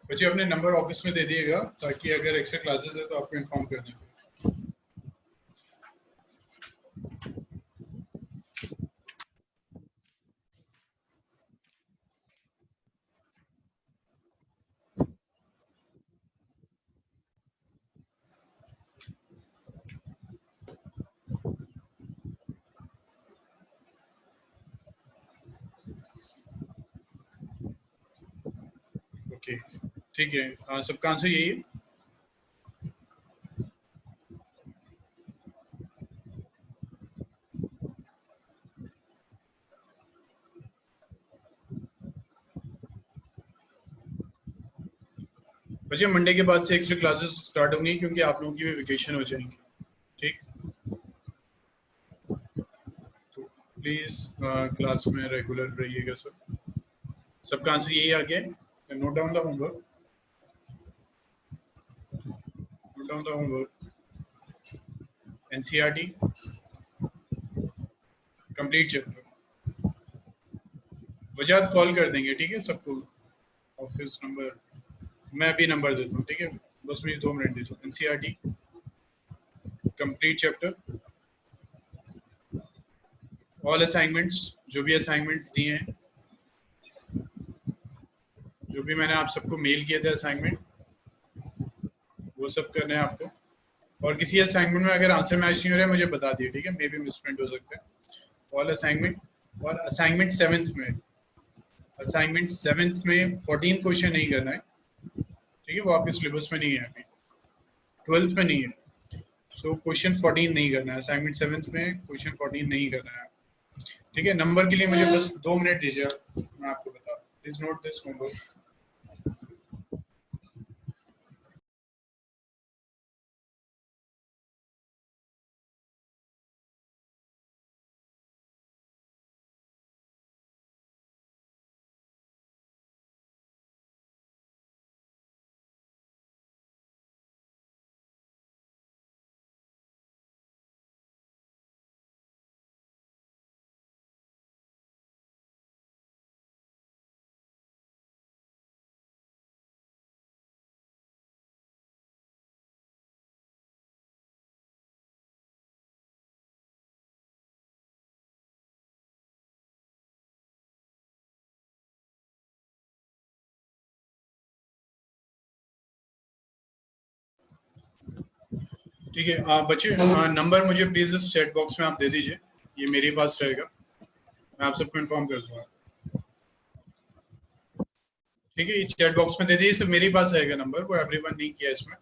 बच्चे अपने नंबर ऑफिस में दे दिएगा, ताकि अगर एक्स्ट्रा क्लासेस है तो आपको इन्फॉर्म कर दें। ओके ठीक है, सबका आंसर यही है। बच्चे मंडे के बाद से एक्स्ट्रा क्लासेस स्टार्ट होंगी, क्योंकि आप लोगों की भी वेकेशन हो जाएंगी। ठीक, तो प्लीज क्लास में रेगुलर रहिएगा सर। सबका आंसर यही आ गया है, note down the homework, note down the homework. NCERT complete chapter, वजाद कॉल कर देंगे, ठीक है सबको, ऑफिस नंबर मैं अभी नंबर देता हूँ, ठीक है बस मुझे 2 मिनट दीजिए। NCERT complete chapter, all assignments, जो भी असाइनमेंट्स दिए हैं, जो भी मैंने आप सबको मेल किए थे असाइनमेंट, वो सब करना है आपको। और किसी असाइनमेंट में अगर आंसर मैच नहीं हो रहा है मुझे बता दिए, ठीक है, मे बी मिसप्रिंट हो सकता है। ऑल असाइनमेंट, और असाइनमेंट 7th में 14 क्वेश्चन नहीं करना है, ठीक है, वो आपके सिलेबस में नहीं है, अभी 12th में नहीं है। सो क्वेश्चन 14 नहीं करना है, असाइनमेंट 7th में क्वेश्चन 14 नहीं करना है, ठीक है। नंबर के लिए मुझे बस 2 मिनट दीजिए, मैं आपको बता, प्लीज नोट दिस होमवर्क। ठीक है बच्चे, नंबर मुझे प्लीज इस चैट बॉक्स में आप दे दीजिए, ये मेरे पास रहेगा, मैं आप सबको इन्फॉर्म कर दूंगा, ठीक है। ये चैट बॉक्स में दे दीजिए, सिर्फ मेरे पास रहेगा नंबर, वो एवरीवन नहीं किया इसमें।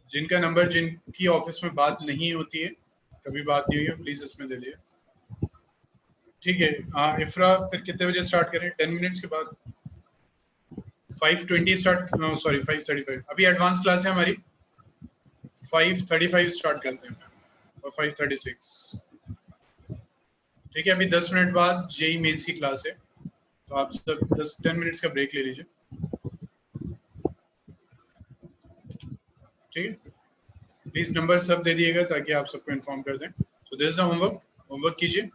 जिनका नंबर, जिनकी ऑफिस में बात नहीं होती है, कभी बात नहीं हुई है, प्लीज इसमें दे दिए, ठीक है। इफ्रा, फिर कितने बजे स्टार्ट करें? 10 मिनट्स के बाद 5:20 स्टार्ट, सॉरी 5:35, अभी एडवांस क्लास है हमारी, 5:35 स्टार्ट करते हैं और 5:36, ठीक है। अभी 10 मिनट बाद जेई मेंस की क्लास है, तो आप सब 10 मिनट्स का ब्रेक ले लीजिए, ठीक है। प्लीज नंबर सब दे दिएगा ताकि आप सबको इन्फॉर्म कर दें। So this is the homework, homework कीजिए।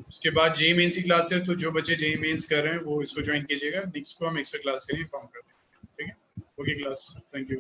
उसके बाद जेई मेंस की क्लास है, तो जो बच्चे जेई मेंस कर रहे हैं वो इसको ज्वाइन कीजिएगा, नेक्स्ट को हम एक्स्ट्रा क्लास के लिए इन्फॉर्म कर देंगे, ठीक है। Okay class, thank you.